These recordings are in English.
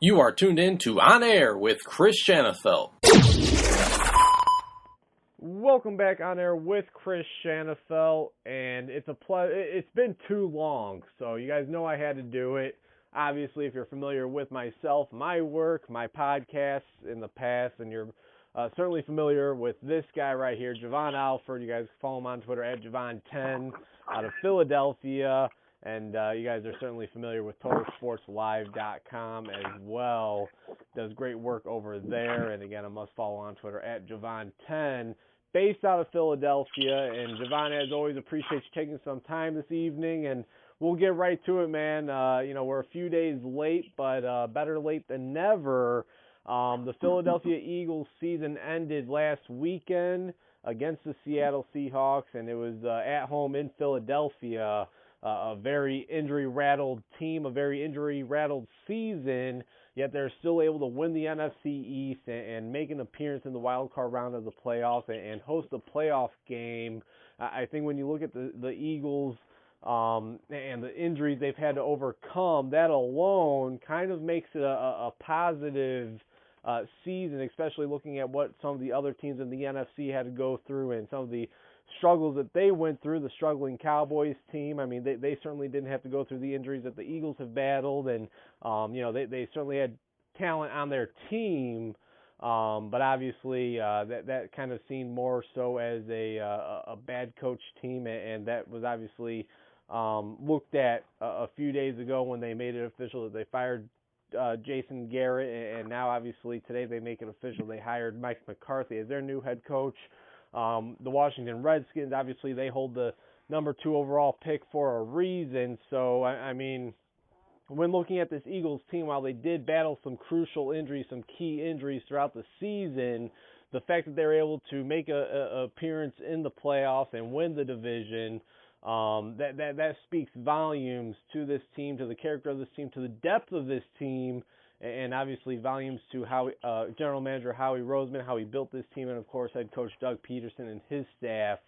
You are tuned in to On Air with Chris Shanafelt. Welcome back on Air with Chris Shanafelt, and it's been too long, so you guys know I had to do it. Obviously, if you're familiar with myself, my work, my podcasts in the past, and you're certainly familiar with this guy right here, Jovan Alford. You guys follow him on Twitter at Jovan10 out of Philadelphia. And you guys are certainly familiar with TotalSportsLive.com as well. Does great work over there. And again, a must follow on Twitter at Jovan10, based out of Philadelphia. And Jovan, as always, appreciate you taking some time this evening. And we'll get right to it, man. We're a few days late, but better late than never. The Philadelphia Eagles season ended last weekend against the Seattle Seahawks, and it was at home in Philadelphia. A very injury-rattled team, a very injury-rattled season, yet they're still able to win the NFC East and make an appearance in the wild card round of the playoffs and host a playoff game. I think when you look at the Eagles and the injuries they've had to overcome, that alone kind of makes it a positive season, especially looking at what some of the other teams in the NFC had to go through and some of the struggles that they went through, the struggling Cowboys team. I mean, they certainly didn't have to go through the injuries that the Eagles have battled, and they certainly had talent on their team, but obviously that kind of seemed more so as a bad coach team, and that was obviously looked at a few days ago when they made it official that they fired Jason Garrett, and now obviously today they make it official they hired Mike McCarthy as their new head coach. The Washington Redskins, obviously, they hold the number 2 overall pick for a reason. So, I mean, when looking at this Eagles team, while they did battle some crucial injuries, some key injuries throughout the season, the fact that they're able to make a appearance in the playoffs and win the division, that speaks volumes to this team, to the character of this team, to the depth of this team, and obviously volumes to how General Manager Howie Roseman, how he built this team, and of course head coach Doug Peterson and his staff.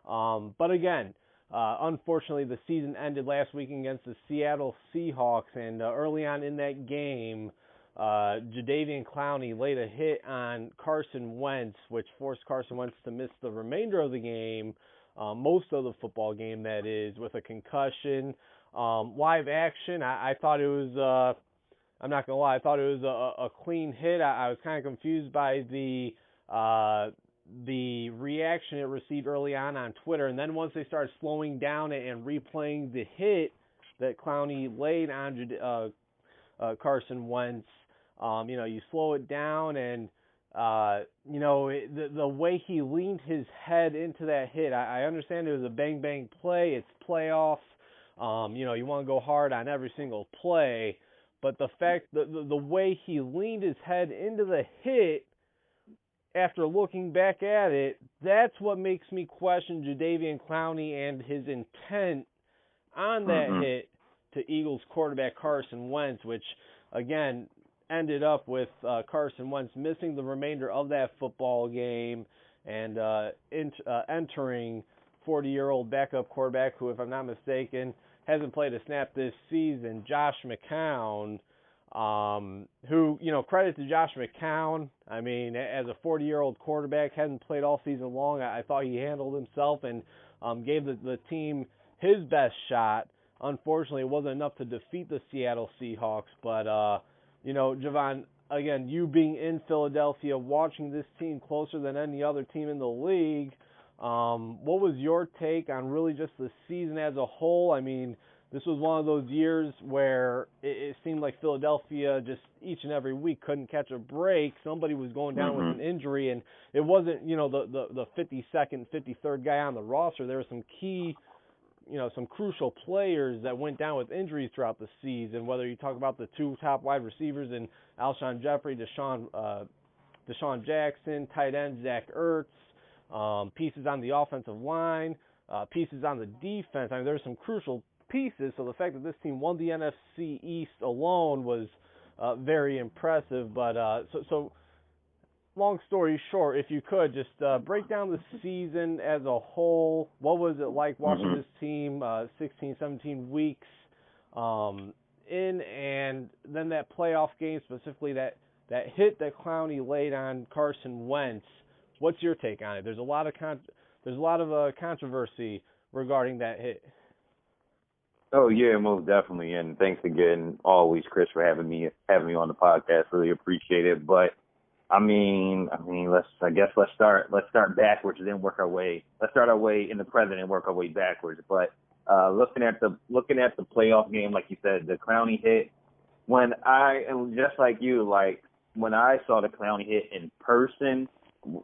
But again, unfortunately the season ended last week against the Seattle Seahawks, and early on in that game, Jadeveon Clowney laid a hit on Carson Wentz, which forced Carson Wentz to miss the remainder of the game, most of the football game that is, with a concussion. Live action, I thought it was... I'm not going to lie, I thought it was a clean hit. I was kind of confused by the reaction it received early on Twitter. And then once they started slowing down and replaying the hit that Clowney laid on Carson Wentz, you slow it down and, the way he leaned his head into that hit, I understand it was a bang-bang play. It's playoffs. You want to go hard on every single play. But the fact that the way he leaned his head into the hit after looking back at it, that's what makes me question Jadeveon Clowney and his intent on that hit to Eagles quarterback Carson Wentz, which, again, ended up with Carson Wentz missing the remainder of that football game and entering 40-year-old backup quarterback who, if I'm not mistaken, hasn't played a snap this season, Josh McCown, who, credit to Josh McCown. I mean, as a 40-year-old quarterback, hadn't played all season long. I thought he handled himself and gave the team his best shot. Unfortunately, it wasn't enough to defeat the Seattle Seahawks. But, Jovan, again, you being in Philadelphia, watching this team closer than any other team in the league, what was your take on really just the season as a whole? I mean, this was one of those years where it seemed like Philadelphia just each and every week couldn't catch a break. Somebody was going down with an injury, and it wasn't, the 52nd, 53rd guy on the roster. There were some key, some crucial players that went down with injuries throughout the season, whether you talk about the 2 top wide receivers in Alshon Jeffrey, Deshaun Jackson, tight end Zach Ertz, pieces on the offensive line, pieces on the defense. I mean, there's some crucial pieces, so the fact that this team won the NFC East alone was very impressive. But so long story short, if you could just break down the season as a whole. What was it like watching this team 16, 17 weeks in, and then that playoff game, specifically that hit that Clowney laid on Carson Wentz. What's your take on it? There's a lot of controversy regarding that hit. Oh yeah, most definitely, and thanks again, always, Chris, for having me on the podcast. Really appreciate it. But I mean, let's start backwards and then work our way. Let's start our way in the present and work our way backwards. But looking at the playoff game, like you said, the Clowney hit. And just like you, like when I saw the Clowney hit in person,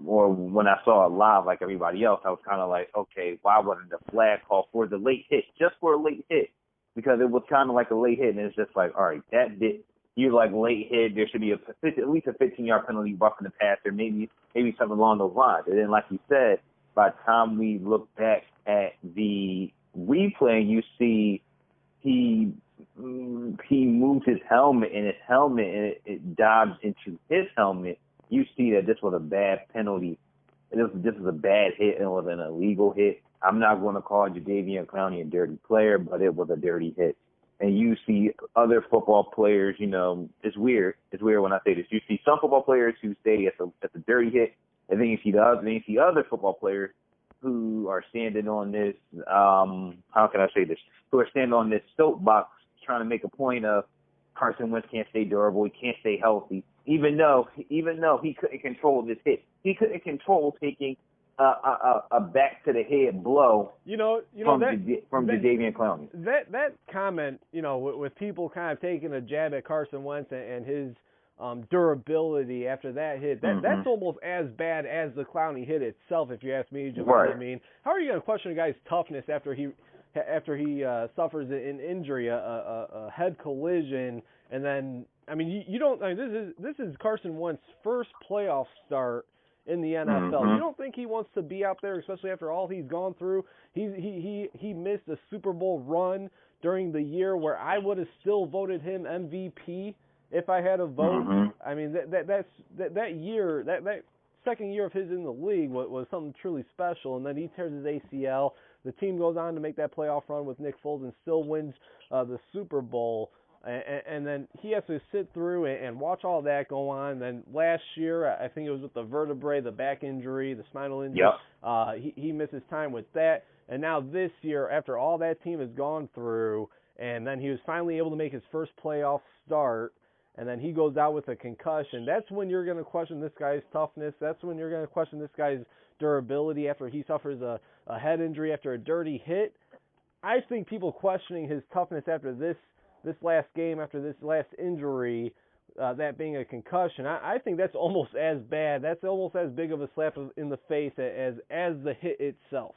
or when I saw it live like everybody else, I was kind of like, okay, why wasn't the flag called for the late hit, just for a late hit? Because it was kind of like a late hit, and it's just like, all right, that did you like late hit? There should be at least a 15-yard penalty roughing the passer, maybe something along those lines. And then, like you said, by the time we look back at the replay, you see he moved his helmet, and it dodged into his helmet. You see that this was a bad penalty. This was a bad hit, and it was an illegal hit. I'm not going to call Jadeveon Clowney a dirty player, but it was a dirty hit. And you see other football players, you know, it's weird. It's weird when I say this. You see some football players who say it's a dirty hit, and then you see other football players who are standing on this, how can I say this? Who are standing on this soapbox trying to make a point of Carson Wentz can't stay durable, he can't stay healthy, even though he couldn't control this hit. He couldn't control taking a back to the head blow from Jadeveon Clowney. That comment, with people kind of taking a jab at Carson Wentz and his durability after that hit, that's almost as bad as the Clowney hit itself, if you ask me, Jovan. Right. I mean, how are you going to question a guy's toughness after he suffers an injury, a head collision, and then this is Carson Wentz's first playoff start in the NFL. You don't think he wants to be out there, especially after all he's gone through? He missed a Super Bowl run during the year where I would have still voted him MVP if I had a vote. I mean, that year, that second year of his in the league was something truly special, and then he tears his ACL. The team goes on to make that playoff run with Nick Foles and still wins the Super Bowl. And then he has to sit through and watch all that go on. And then last year, I think it was with the vertebrae, the back injury, the spinal injury. Yep. He misses time with that. And now this year, after all that team has gone through, and then he was finally able to make his first playoff start, and then he goes out with a concussion. That's when you're going to question this guy's toughness. That's when you're going to question this guy's durability after he suffers a head injury after a dirty hit. I think people questioning his toughness after this last game, after this last injury, that being a concussion, I think that's almost as bad. That's almost as big of a slap in the face as the hit itself.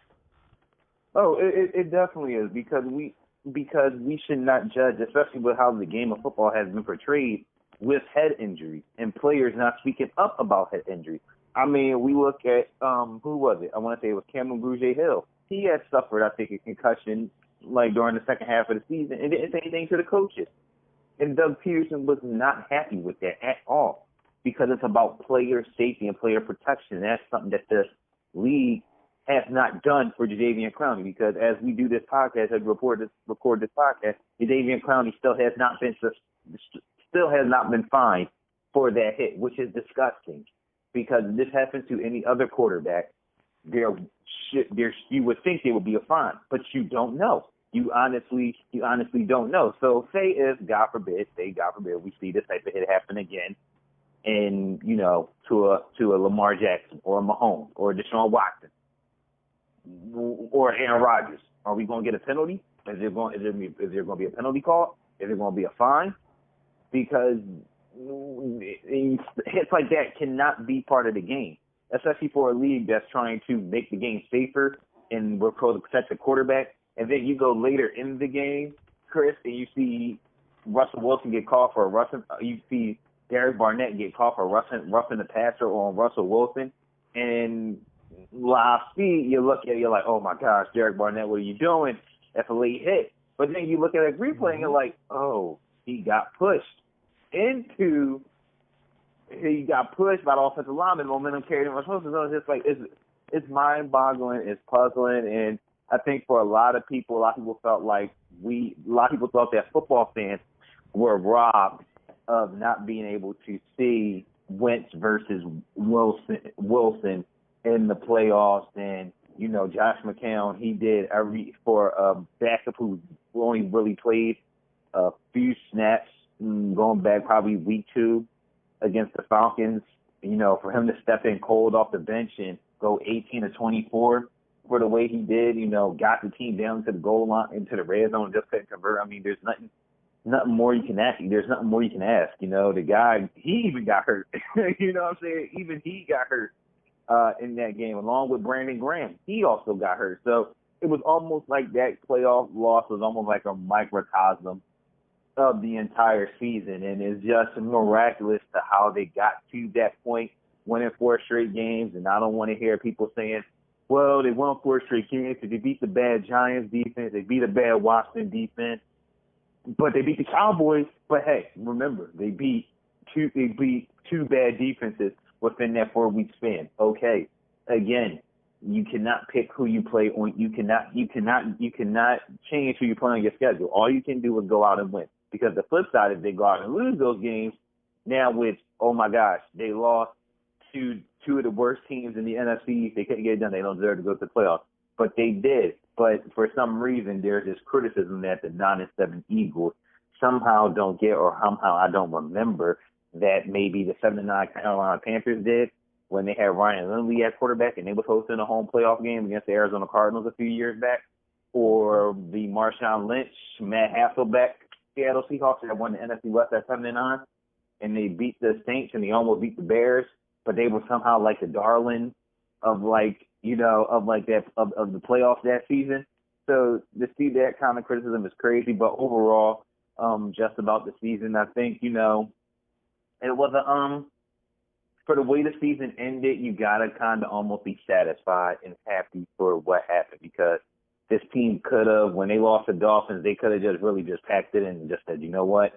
Oh, it definitely is, because we should not judge, especially with how the game of football has been portrayed, with head injury and players not speaking up about head injury. I mean, we look at who was it? I want to say it was Cameron Grugier-Hill. He had suffered, I think, a concussion like during the second half of the season, and didn't say anything to the coaches. And Doug Peterson was not happy with that at all, because it's about player safety and player protection. And that's something that the league has not done for Jadeveon Clowney, because as we do this podcast, as we record this podcast, Jadeveon Clowney still has not been fined for that hit, which is disgusting, because if this happens to any other quarterback, you would think there would be a fine, but you don't know. You honestly don't know. So say God forbid, we see this type of hit happen again, and to a Lamar Jackson or a Mahomes or a Deshaun Watson or Aaron Rodgers, are we going to get a penalty? Is there going to be a penalty call? Is there going to be a fine? Because hits like that cannot be part of the game, especially for a league that's trying to make the game safer and we're supposed to protect the quarterback. And then you go later in the game, Chris, and you see Russell Wilson get called for you see Derek Barnett get called for roughing the passer on Russell Wilson. And live speed, you look at it, you're like, oh my gosh, Derek Barnett, what are you doing? That's a late hit. But then you look at a replay and you're like, oh, he got pushed by the offensive lineman. Momentum carried him. So it's just like, it's mind-boggling, it's puzzling, and I think for a lot of people thought that football fans were robbed of not being able to see Wentz versus Wilson in the playoffs. And, you know, Josh McCown, he did for a backup who only really played a few snaps going back probably week 2 against the Falcons. You know, for him to step in cold off the bench and go 18-24 for the way he did, you know, got the team down to the goal line, into the red zone, just couldn't convert. I mean, there's nothing more you can ask. There's nothing more you can ask. You know, the guy, he even got hurt. You know what I'm saying? Even he got hurt in that game, along with Brandon Graham. He also got hurt. So it was almost like that playoff loss was almost like a microcosm of the entire season. And it's just miraculous to how they got to that point, winning 4 straight games. And I don't want to hear people saying, well, they won 4 straight games because they beat the bad Giants defense, they beat a bad Washington defense, but they beat the Cowboys. But hey, remember, they beat two bad defenses within that 4-week span. Okay, again, you cannot pick who you play on. You cannot change who you play on your schedule. All you can do is go out and win. Because the flip side is they go out and lose those games. Now with, oh my gosh, they lost to 2 of the worst teams in the NFC. They couldn't get it done. They don't deserve to go to the playoffs. But they did. But for some reason, there's this criticism that the 9-7 Eagles somehow don't get, or somehow I don't remember, that maybe the 7-9 Carolina Panthers did when they had Ryan Lindley at quarterback and they was hosting a home playoff game against the Arizona Cardinals a few years back, or the Marshawn Lynch, Matt Hasselbeck Seattle Seahawks that won the NFC West at 7-9, and they beat the Saints and they almost beat the Bears, but they were somehow like the darling of like, you know, of like that of the playoffs that season. So to see that kind of criticism is crazy. But overall, just about the season, I think, you know, it was for the way the season ended, you gotta kind of almost be satisfied and happy for what happened, because this team could have, when they lost the Dolphins, they could have just really just packed it in and just said, you know what,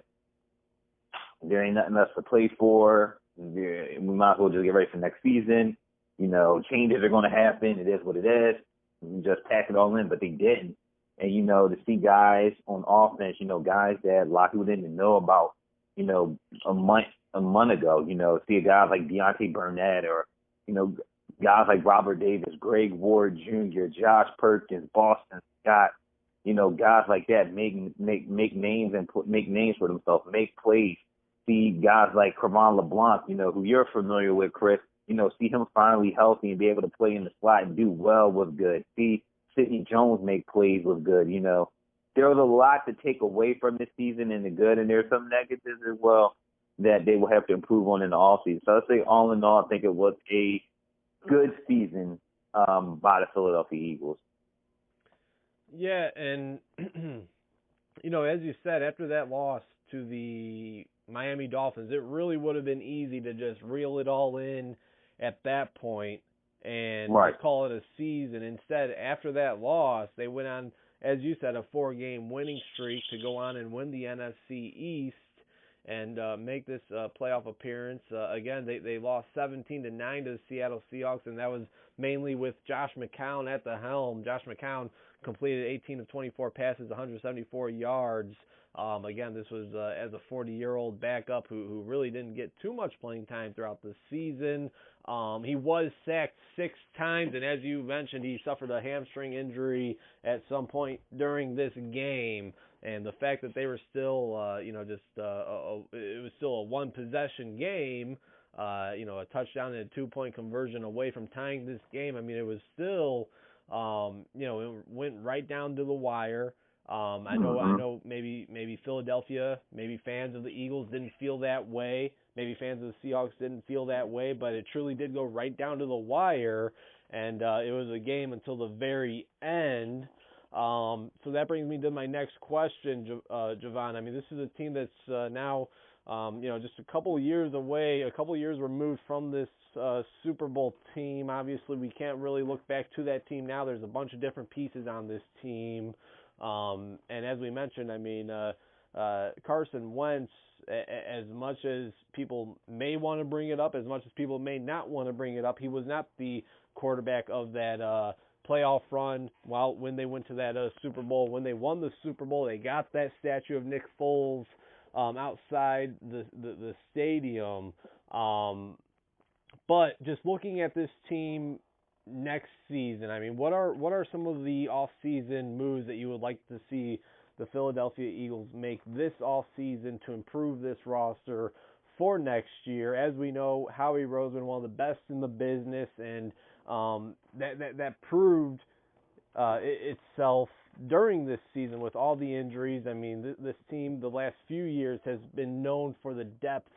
there ain't nothing else to play for. We might as well just get ready for next season. You know, changes are going to happen. It is what it is. And just pack it all in, but they didn't. And, you know, to see guys on offense, you know, guys that a lot of people didn't know about, you know, a month ago, you know, see a guy like Deontay Burnett, or, you know, guys like Robert Davis, Greg Ward Jr., Josh Perkins, Boston Scott, you know, guys like that make names and make names for themselves, make plays. See guys like Cre'Von LeBlanc, you know, who you're familiar with, Chris, you know, see him finally healthy and be able to play in the slot and do well was good. See Sidney Jones make plays was good. You know, there was a lot to take away from this season in the good, and there's some negatives as well that they will have to improve on in the offseason. So I'd say all in all, I think it was a good season by the Philadelphia Eagles. Yeah, and, you know, as you said, after that loss to the Miami Dolphins, it really would have been easy to just reel it all in at that point and just call it a season. Instead, after that loss, they went on, as you said, a 4-game winning streak to go on and win the NFC East and make this playoff appearance. Again, they lost 17-9 to the Seattle Seahawks, and that was mainly with Josh McCown at the helm. Josh McCown completed 18 of 24 passes, 174 yards. Again, this was as a 40-year-old backup who really didn't get too much playing time throughout the season. He was sacked 6 times, and as you mentioned, he suffered a hamstring injury at some point during this game. And the fact that they were still, you know, just it was still a 1-possession game, you know, a touchdown and a 2-point conversion away from tying this game. I mean, it was still, you know, it went right down to the wire. I know maybe Philadelphia, maybe fans of the Eagles didn't feel that way. Maybe fans of the Seahawks didn't feel that way, but it truly did go right down to the wire, and it was a game until the very end. So that brings me to my next question, Jovan. I mean, this is a team that's now, you know, just a couple of years away, a couple of years removed from this Super Bowl team. Obviously, we can't really look back to that team now. There's a bunch of different pieces on this team. And as we mentioned, I mean, Carson Wentz, as much as people may want to bring it up, as much as people may not want to bring it up, he was not the quarterback of that playoff run. When they went to that Super Bowl, when they won the Super Bowl, they got that statue of Nick Foles outside the stadium. But just looking at this team next season, I mean, what are some of the off-season moves that you would like to see the Philadelphia Eagles make this off-season to improve this roster for next year? As we know, Howie Roseman, one of the best in the business, and that proved itself during this season with all the injuries. I mean, this team the last few years has been known for the depth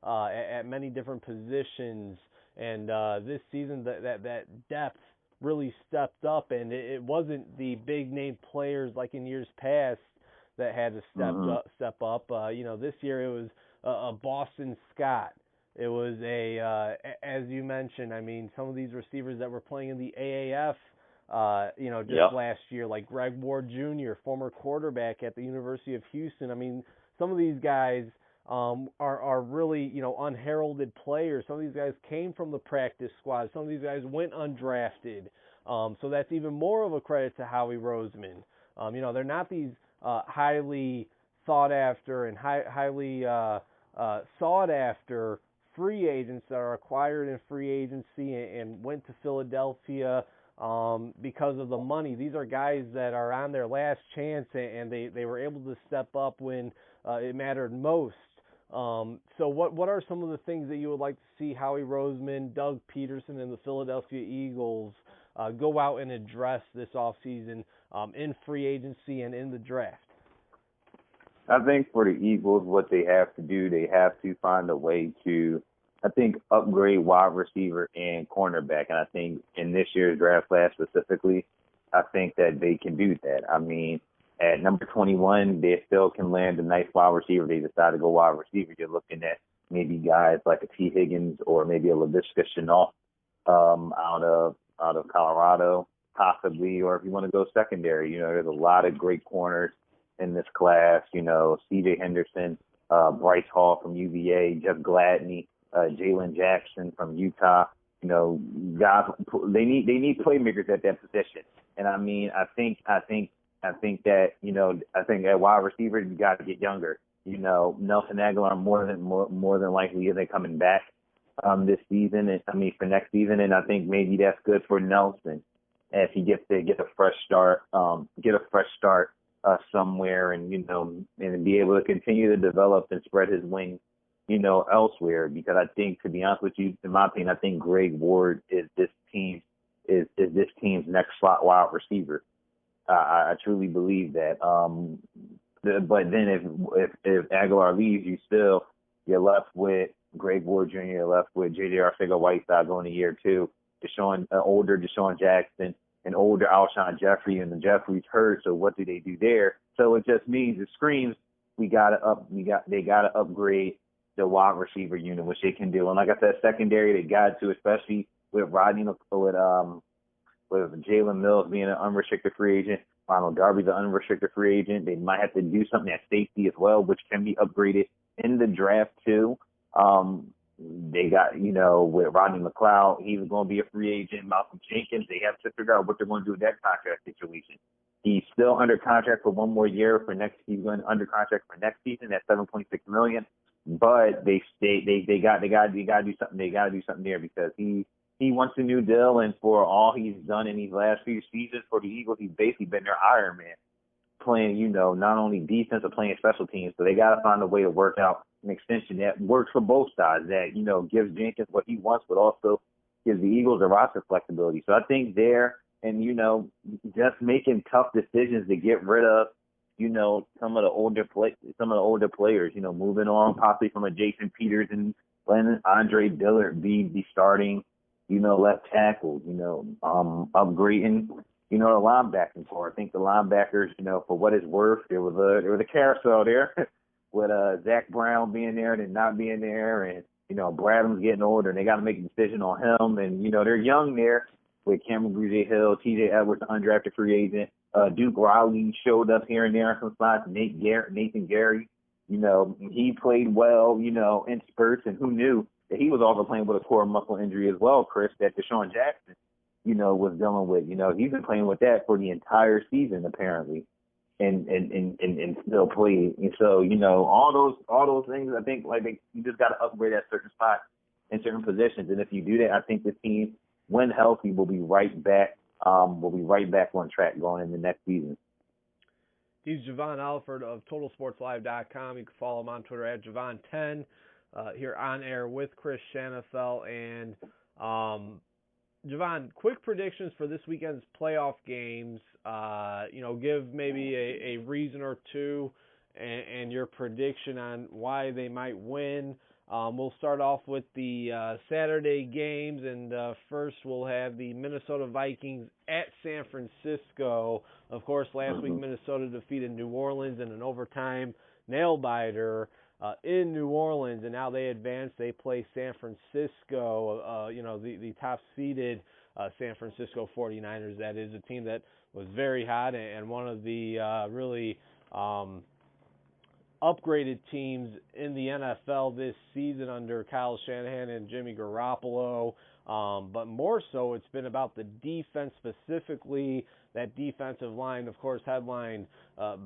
at many different positions, and this season that depth really stepped up, and it wasn't the big name players like in years past that had to step up. This year it was a Boston Scott. It was as you mentioned, I mean, some of these receivers that were playing in the AAF, last year, like Greg Ward Jr., former quarterback at the University of Houston. I mean, some of these guys are really, unheralded players. Some of these guys came from the practice squad. Some of these guys went undrafted. So that's even more of a credit to Howie Roseman. They're not these highly thought after and highly sought after free agents that are acquired in free agency and went to Philadelphia because of the money. These are guys that are on their last chance, and they were able to step up when it mattered most. So what are some of the things that you would like to see Howie Roseman, Doug Peterson, and the Philadelphia Eagles go out and address this offseason in free agency and in the draft? I think for the Eagles, what they have to do, they have to find a way to, I think, upgrade wide receiver and cornerback. And I think in this year's draft class specifically, I think that they can do that. I mean, at number 21, they still can land a nice wide receiver. They decide to go wide receiver. You're looking at maybe guys like a T. Higgins or maybe a Laviska Shenault out of Colorado, possibly. Or if you want to go secondary, there's a lot of great corners in this class. C.J. Henderson, Bryce Hall from UVA, Jeff Gladney, Jalen Jackson from Utah. Guys, they need playmakers at that position. And I mean, I think that I think at wide receiver you got to get younger. Nelson Aguilar more than likely isn't coming back this season. For next season, and I think maybe that's good for Nelson if he gets to get a fresh start, somewhere, and and be able to continue to develop and spread his wings, elsewhere. Because I think, to be honest with you, in my opinion, I think Greg Ward is this team's next slot wide receiver. I truly believe that. But then if Aguilar leaves, you're left with Greg Ward Jr., you're left with J.J. Arcega-Whiteside going to year two, older Deshaun Jackson, and older Alshon Jeffrey, and the Jeffrey's hurt. So what do they do there? So it just means, it screams, they gotta upgrade the wide receiver unit, which they can do. And like I said, secondary, they got to, especially with Jalen Mills being an unrestricted free agent, Ronald Darby's an unrestricted free agent. They might have to do something at safety as well, which can be upgraded in the draft too. They got, with Rodney McLeod, he was going to be a free agent. Malcolm Jenkins, they have to figure out what they're going to do with that contract situation. He's still under contract for one more year he's going under contract for next season at $7.6 million. But they got to do something. They got to do something there, because he wants a new deal, and for all he's done in these last few seasons for the Eagles, he's basically been their Iron Man, playing, not only defense but playing special teams. So they got to find a way to work out an extension that works for both sides, that, gives Jenkins what he wants, but also gives the Eagles the roster flexibility. So I think there, and, just making tough decisions to get rid of, some of the older players, moving on possibly from a Jason Peters and letting Andre Dillard be starting, left tackle, upgrading, the linebacking core. I think the linebackers, for what it's worth, there was a carousel there with Zach Brown being there and not being there, and Bradham's getting older, and they got to make a decision on him. And they're young there with Cameron Grugier-Hill, T.J. Edwards, undrafted free agent. Duke Riley showed up here and there in some spots. Nathan Gary, he played well, in spurts, and who knew that he was also playing with a core muscle injury as well, Chris, that Deshaun Jackson, was dealing with. He's been playing with that for the entire season, apparently. and still play. And so, all those things, I think, you just got to upgrade at certain spots in certain positions. And if you do that, I think the team, when healthy, will be right back. On track going into next season. He's Jovan Alford of TotalSportsLive.com. You can follow him on Twitter at Jovan10. Here on air with Chris Shanafelt. And Jovan, quick predictions for this weekend's playoff games. Give maybe a reason or two and your prediction on why they might win. We'll start off with the Saturday games, and first we'll have the Minnesota Vikings at San Francisco. Of course, last week Minnesota defeated New Orleans in an overtime nail-biter in New Orleans, and now they advance. They play San Francisco, the top-seeded San Francisco 49ers. That is a team that was very hot and one of the really upgraded teams in the NFL this season under Kyle Shanahan and Jimmy Garoppolo. But more so, it's been about the defense, specifically that defensive line, of course, headlined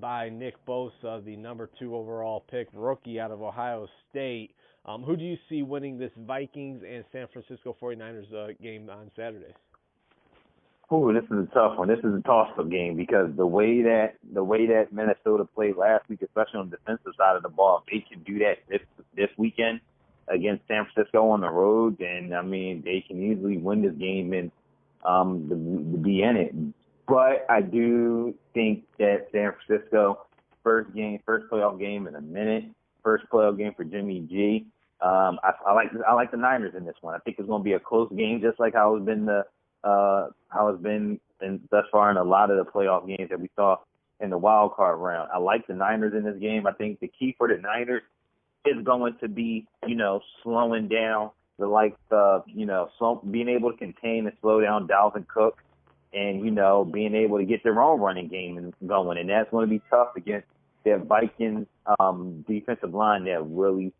by Nick Bosa, the number 2 overall pick, rookie out of Ohio State. Who do you see winning this Vikings and San Francisco 49ers game on Saturday? Ooh, this is a tough one. This is a toss-up game because the way that Minnesota played last week, especially on the defensive side of the ball, if they can do that this weekend against San Francisco on the road, then they can easily win this game and be in it. But I do think that San Francisco, first playoff game in a minute, first playoff game for Jimmy G. I like the Niners in this one. I think it's going to be a close game, just like how it's been thus far in a lot of the playoff games that we saw in the wild card round. I like the Niners in this game. I think the key for the Niners is going to be, slowing down being able to contain and slow down Dalvin Cook and, being able to get their own running game going. And that's going to be tough against that Vikings defensive line that really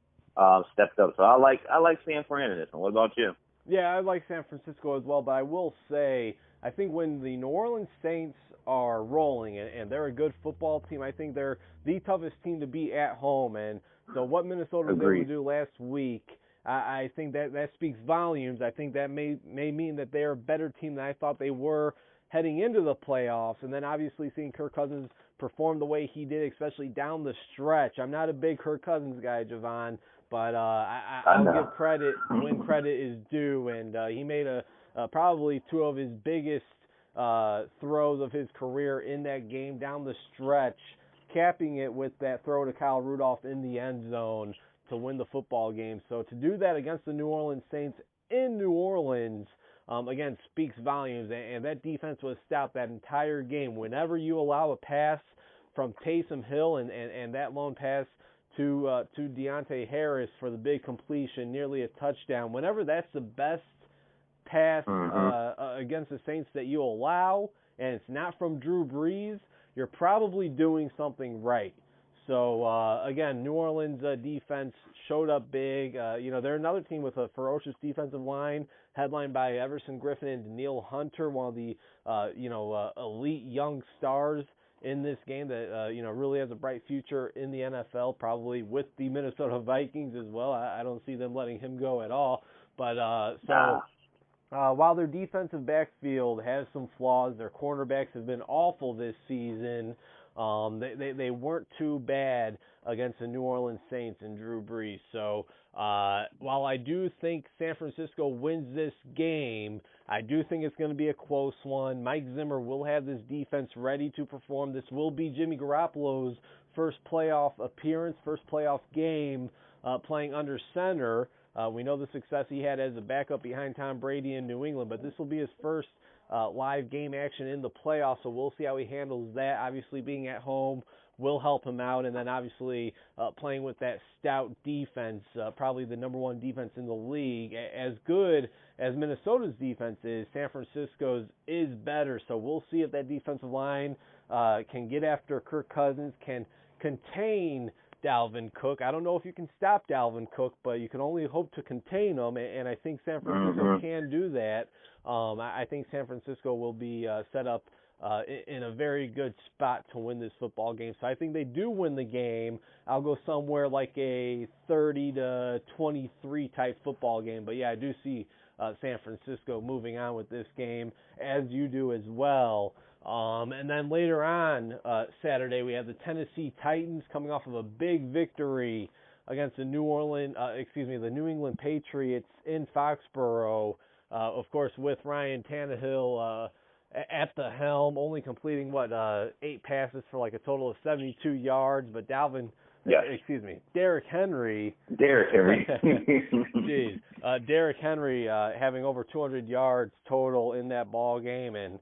stepped up. So I like San Fran in this one. What about you? Yeah, I like San Francisco as well, but I will say, I think when the New Orleans Saints are rolling and they're a good football team, I think they're the toughest team to beat at home. And so what Minnesota was able to do last week, I think that speaks volumes. I think that may mean that they're a better team than I thought they were heading into the playoffs. And then obviously seeing Kirk Cousins perform the way he did, especially down the stretch. I'm not a big Kirk Cousins guy, Jovan, but I'll give credit when credit is due. And he made probably 2 of his biggest throws of his career in that game down the stretch, capping it with that throw to Kyle Rudolph in the end zone to win the football game. So to do that against the New Orleans Saints in New Orleans, again, speaks volumes. And that defense was stout that entire game. Whenever you allow a pass from Taysom Hill and that lone pass to Deontay Harris for the big completion, nearly a touchdown, whenever that's the best pass against the Saints that you allow, and it's not from Drew Brees, you're probably doing something right. So, again, New Orleans defense showed up big. They're another team with a ferocious defensive line, headlined by Everson Griffin and Danielle Hunter, one of the, elite young stars in this game that, really has a bright future in the NFL, probably with the Minnesota Vikings as well. I don't see them letting him go at all. But, while their defensive backfield has some flaws, their cornerbacks have been awful this season. They weren't too bad against the New Orleans Saints and Drew Brees. So while I do think San Francisco wins this game, I do think it's going to be a close one. Mike Zimmer will have this defense ready to perform. This will be Jimmy Garoppolo's first playoff appearance, first playoff game playing under center. We know the success he had as a backup behind Tom Brady in New England, but this will be his first live game action in the playoffs, so we'll see how he handles that. Obviously, being at home will help him out, and then obviously playing with that stout defense, probably the number 1 defense in the league. As good as Minnesota's defense is, San Francisco's is better, so we'll see if that defensive line can get after Kirk Cousins, can contain Dalvin Cook. I don't know if you can stop Dalvin Cook, but you can only hope to contain him, and I think San Francisco can do that. I think San Francisco will be set up in a very good spot to win this football game. So I think they do win the game. I'll go somewhere like a 30-23 type football game. But yeah, I do see San Francisco moving on with this game, as you do as well. And then later on Saturday, we have the Tennessee Titans coming off of a big victory against the the New England Patriots in Foxborough. Of course, with Ryan Tannehill at the helm, only completing 8 passes for like a total of 72 yards. But Derrick Henry. Jeez, Derrick Henry having over 200 yards total in that ball game, and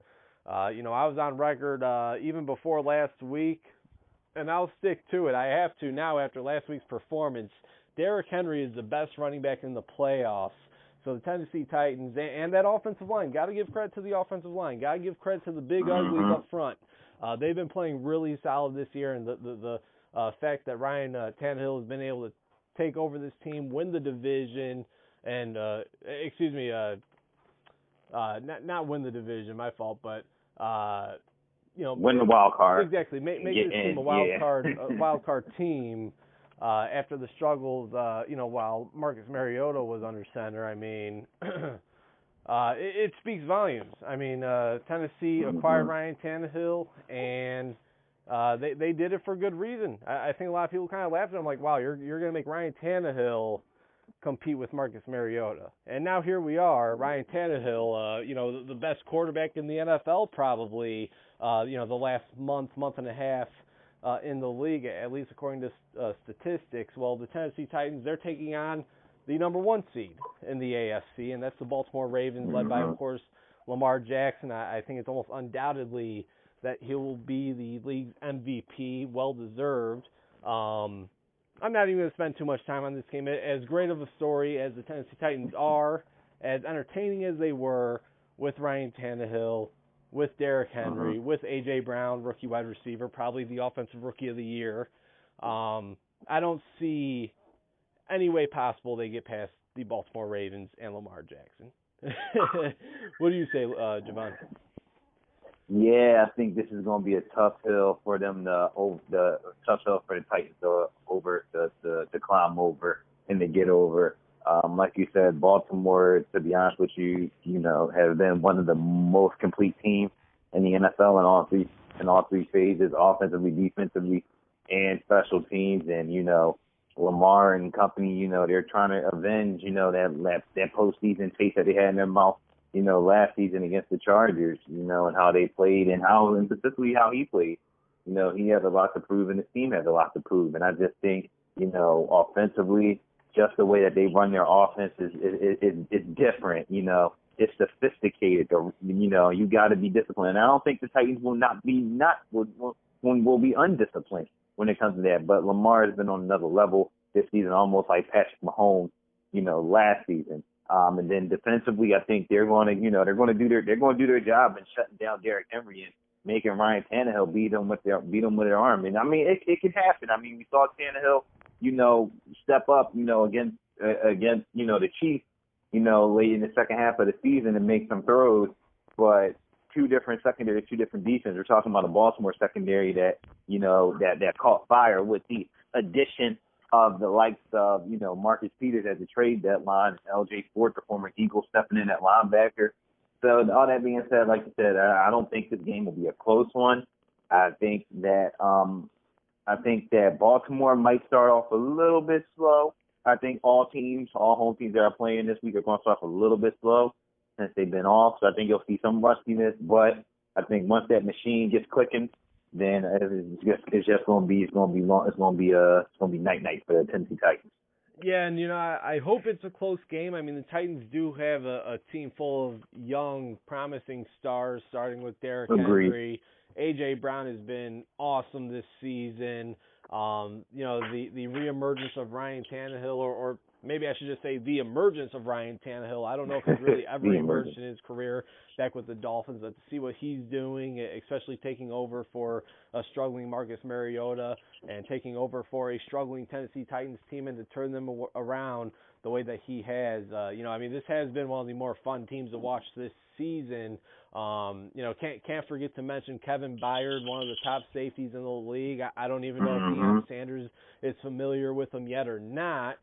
I was on record even before last week, and I'll stick to it. I have to now after last week's performance. Derrick Henry is the best running back in the playoffs. So the Tennessee Titans and that offensive line, got to give credit to the offensive line. Got to give credit to the big uglies up front. They've been playing really solid this year, and the fact that Ryan Tannehill has been able to take over this team, win the division, and not win the division, my fault, but win the wild card. Exactly, make this team a wild card team. After the struggles, while Marcus Mariota was under center, I mean, it speaks volumes. I mean, Tennessee acquired Ryan Tannehill, and they did it for good reason. I think a lot of people kind of laughed at them, like, wow, you're going to make Ryan Tannehill compete with Marcus Mariota. And now here we are, Ryan Tannehill, the best quarterback in the NFL probably, the last month and a half. In the league, at least according to statistics. Well, the Tennessee Titans, they're taking on the number 1 seed in the AFC, and that's the Baltimore Ravens, led by, of course, Lamar Jackson. I think it's almost undoubtedly that he will be the league's MVP, well-deserved. I'm not even going to spend too much time on this game. As great of a story as the Tennessee Titans are, as entertaining as they were with Ryan Tannehill, with Derrick Henry, with A.J. Brown, rookie wide receiver, probably the offensive rookie of the year. I don't see any way possible they get past the Baltimore Ravens and Lamar Jackson. What do you say, Jovan? Yeah, I think this is going to be a tough hill for them tough hill for the Titans to climb over and to get over. Like you said, Baltimore, to be honest with you, have been one of the most complete teams in the NFL in all three phases, offensively, defensively, and special teams. And, Lamar and company, they're trying to avenge, that postseason taste that they had in their mouth, last season against the Chargers, and how they played and specifically how he played. He has a lot to prove and his team has a lot to prove. And I just think, offensively, just the way that they run their offense is different. It's sophisticated. You got to be disciplined. And I don't think the Titans will be undisciplined when it comes to that. But Lamar has been on another level this season, almost like Patrick Mahomes, last season. And then defensively, I think they're going to do their job in shutting down Derrick Henry and making Ryan Tannehill beat them with their arm. And I mean, it can happen. I mean, we saw Tannehill, step up, against the Chiefs, late in the second half of the season and make some throws. But two different secondaries, two different defenses. We're talking about a Baltimore secondary that caught fire with the addition of the likes of, Marcus Peters at the trade deadline, L.J. Ford, the former Eagle, stepping in at linebacker. So all that being said, like you said, I don't think this game will be a close one. I think that Baltimore might start off a little bit slow. I think all home teams that are playing this week are going to start off a little bit slow since they've been off. So I think you'll see some rustiness. But I think once that machine gets clicking, then it's going to be night for the Tennessee Titans. Yeah, and I hope it's a close game. I mean, the Titans do have a team full of young, promising stars, starting with Derrick Henry. A.J. Brown has been awesome this season. The reemergence of Ryan Tannehill, or maybe I should just say the emergence of Ryan Tannehill. I don't know if he's really ever emerged in his career back with the Dolphins, but to see what he's doing, especially taking over for a struggling Marcus Mariota and taking over for a struggling Tennessee Titans team and to turn them around the way that he has. This has been one of the more fun teams to watch this season. Can't forget to mention Kevin Byard, one of the top safeties in the league. I don't even know if Deion Sanders is familiar with him yet or not.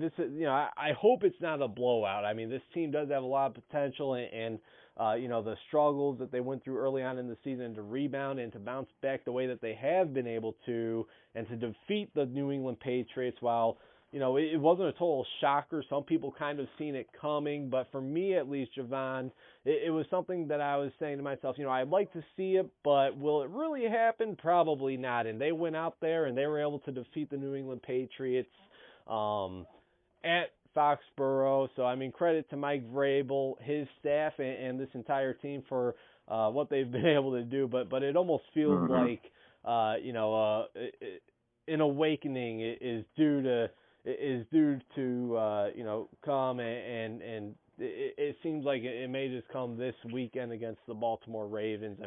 This is, I hope it's not a blowout. I mean, this team does have a lot of potential, and the struggles that they went through early on in the season to rebound and to bounce back the way that they have been able to, and to defeat the New England Patriots. While it wasn't a total shocker. Some people kind of seen it coming, but for me at least, Jovan, it was something that I was saying to myself, I'd like to see it, but will it really happen? Probably not. And they went out there and they were able to defeat the New England Patriots at Foxborough. So, credit to Mike Vrabel, his staff, and this entire team for what they've been able to do. But it almost feels like, an awakening is due to come, and it seems like it may just come this weekend against the Baltimore Ravens.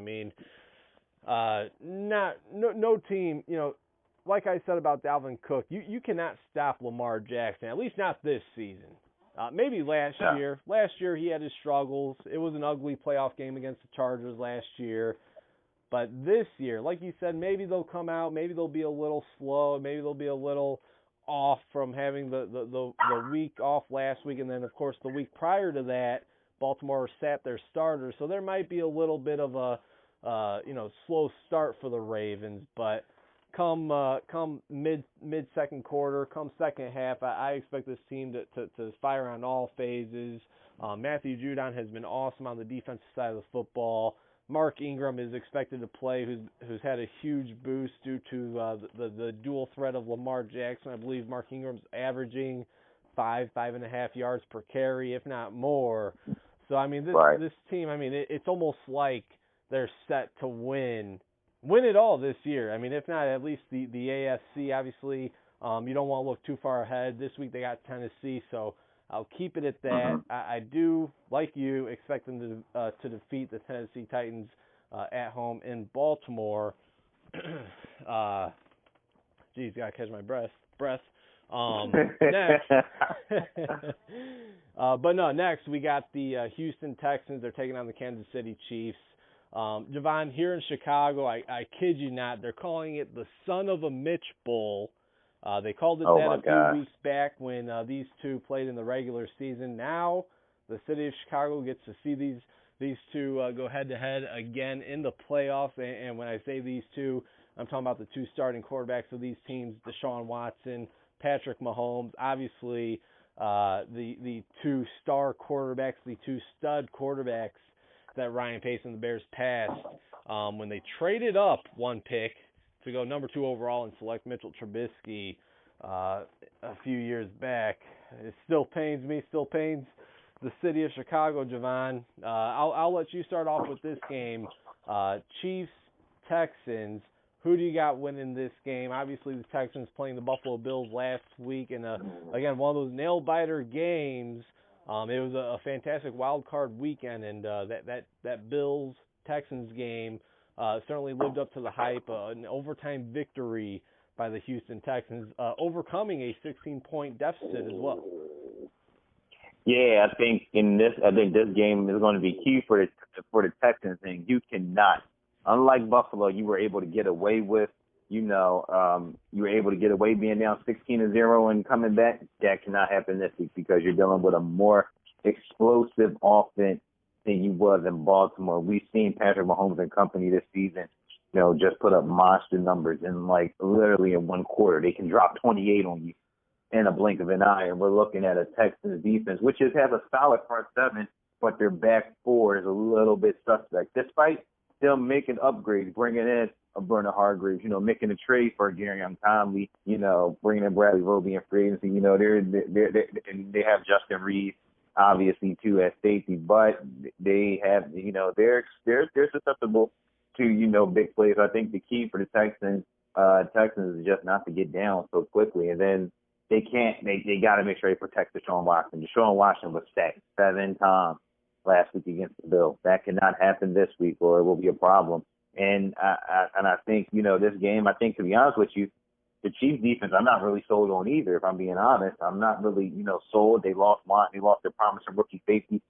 No team, like I said about Dalvin Cook, you cannot stop Lamar Jackson, at least not this season. Maybe last year. Last year he had his struggles. It was an ugly playoff game against the Chargers last year. But this year, like you said, maybe they'll come out, maybe they'll be a little slow, maybe they'll be a little off from having the week off last week, and then, of course, the week prior to that, Baltimore sat their starters. So there might be a little bit of a slow start for the Ravens. But come mid-second quarter, come second half, I expect this team to fire on all phases. Matthew Judon has been awesome on the defensive side of the football. Mark Ingram is expected to play, who's had a huge boost due to the dual threat of Lamar Jackson. I believe Mark Ingram's averaging 5.5 yards per carry, if not more. So, this team, it's almost like they're set to win it all this year. If not, at least the AFC, obviously. You don't want to look too far ahead. This week they got Tennessee, so I'll keep it at that. I do, like you, expect them to defeat the Tennessee Titans at home in Baltimore. Gotta catch my breath. Next. Next we got the Houston Texans. They're taking on the Kansas City Chiefs. Jovan, here in Chicago, I kid you not, they're calling it the Son of a Mitch Bowl. They called it that a few weeks back when these two played in the regular season. Now the city of Chicago gets to see these two go head-to-head again in the playoffs. And when I say these two, I'm talking about the two starting quarterbacks of these teams, Deshaun Watson, Patrick Mahomes. Obviously, the two star quarterbacks, the two stud quarterbacks that Ryan Pace and the Bears passed when they traded up one pick to go number 2 overall and select Mitchell Trubisky a few years back. It still pains me, still pains the city of Chicago, Jovan. I'll let you start off with this game. Chiefs, Texans, who do you got winning this game? Obviously, the Texans playing the Buffalo Bills last week, and again, one of those nail-biter games. It was a fantastic wild card weekend, and that Bills-Texans game certainly lived up to the hype. An overtime victory by the Houston Texans, overcoming a 16-point deficit as well. Yeah, I think this game is going to be key for the Texans, and you cannot, unlike Buffalo, you were able to get away with, you were able to get away being down 16-0 and coming back. That cannot happen this week because you're dealing with a more explosive offense than you was in Baltimore. We've seen Patrick Mahomes and company this season, just put up monster numbers in literally in one quarter. They can drop 28 on you in a blink of an eye, and we're looking at a Texans defense, which has a solid front seven, but their back four is a little bit suspect, despite them making upgrades, bringing in a Bernard Hargreaves, making a trade for Garyon Conley, bringing in Bradley Roby in free agency. They have Justin Reed, obviously, too, at safety, but they have, they're susceptible to, big plays. I think the key for the Texans is just not to get down so quickly, and then they got to make sure they protect Deshaun Watson. Deshaun Watson was sacked 7 times last week against the Bills. That cannot happen this week, or it will be a problem. And I think, this game, I think, to be honest with you, the Chiefs defense, I'm not really sold on either, if I'm being honest. I'm not really, sold. They lost their promising rookie safety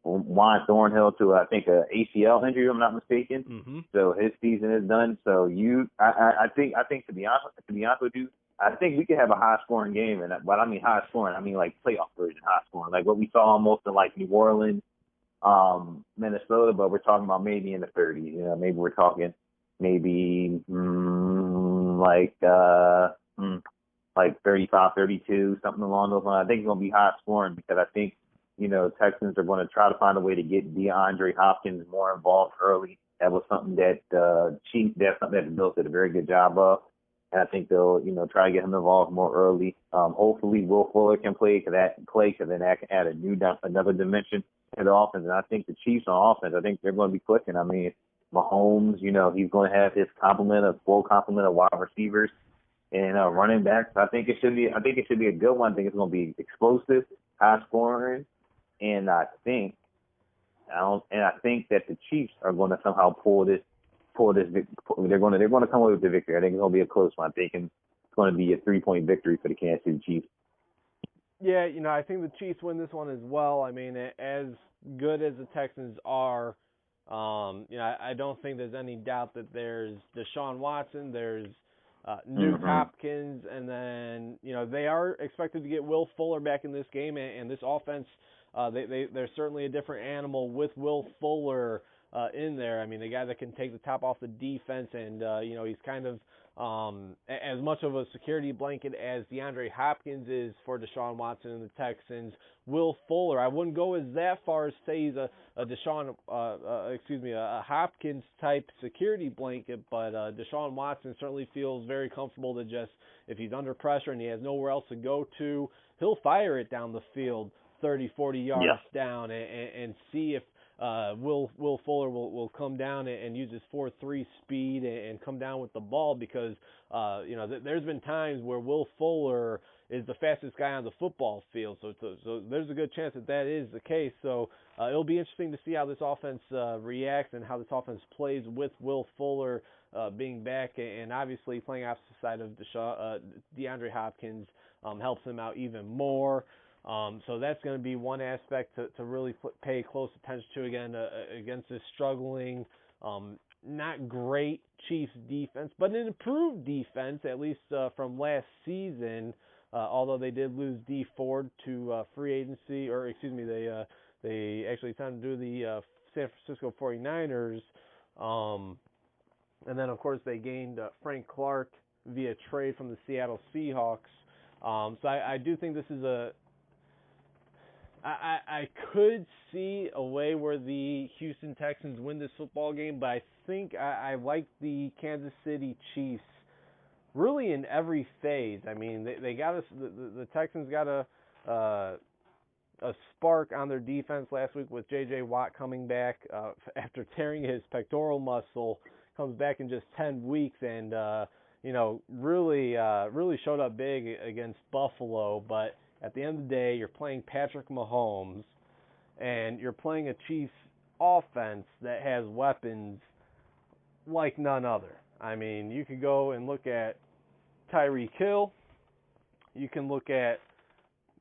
Juan Thornhill to I think a ACL injury, if I'm not mistaken. Mm-hmm. So his season is done. So I think to be honest with you, I think we could have a high scoring game, and when I mean high scoring, I mean like playoff version high scoring, like what we saw almost in like New Orleans, Minnesota. But we're talking about maybe in the 30s. You know, maybe we're talking maybe like 35, 32, something along those lines. I think it's going to be high scoring because I think, you know, Texans are going to try to find a way to get DeAndre Hopkins more involved early. That was something that Chiefs, that's something that the Bills did a very good job of. And I think they'll, you know, try to get him involved more early. Hopefully Will Fuller can play because then that can add another dimension to the offense. And I think the Chiefs on offense, I think they're going to be clicking. I mean, Mahomes, you know, he's going to have his full complement of wide receivers and running backs. I think it should be a good one. I think it's going to be explosive, high scoring, and I think that the Chiefs are going to somehow pull this. They're going to come away with the victory. I think it's going to be a close one. I'm thinking it's going to be a 3-point victory for the Kansas City Chiefs. Yeah, you know, I think the Chiefs win this one as well. I mean, as good as the Texans are, you know, I don't think there's any doubt that there's Deshaun Watson, there's Nuke Hopkins, and then, you know, they are expected to get Will Fuller back in this game, and this offense, they're certainly a different animal with Will Fuller in there. I mean, the guy that can take the top off the defense, and, you know, he's kind of as much of a security blanket as DeAndre Hopkins is for Deshaun Watson and the Texans. Will Fuller, I wouldn't go as that far as say he's a Hopkins type security blanket, but Deshaun Watson certainly feels very comfortable to just, if he's under pressure and he has nowhere else to go to, he'll fire it down the field 30, 40 yards down and see if Will Fuller will come down and use his 4.3 speed and come down with the ball, because you know, there's been times where Will Fuller is the fastest guy on the football field, so there's a good chance that is the case. So it'll be interesting to see how this offense reacts and how this offense plays with Will Fuller being back, and obviously playing opposite side of DeAndre Hopkins helps him out even more. So that's going to be one aspect to really pay close attention to again against this struggling, not great Chiefs defense, but an improved defense, at least from last season. Although they did lose Dee Ford to free agency, or excuse me, they actually signed to do the San Francisco 49ers. And then, of course, they gained Frank Clark via trade from the Seattle Seahawks. So I do think this is I could see a way where the Houston Texans win this football game, but I think I like the Kansas City Chiefs really in every phase. I mean, they got us. The Texans got a spark on their defense last week with J.J. Watt coming back after tearing his pectoral muscle. Comes back in just 10 weeks and you know, really showed up big against Buffalo. But at the end of the day, you're playing Patrick Mahomes, and you're playing a Chiefs offense that has weapons like none other. I mean, you could go and look at Tyreek Hill. You can look at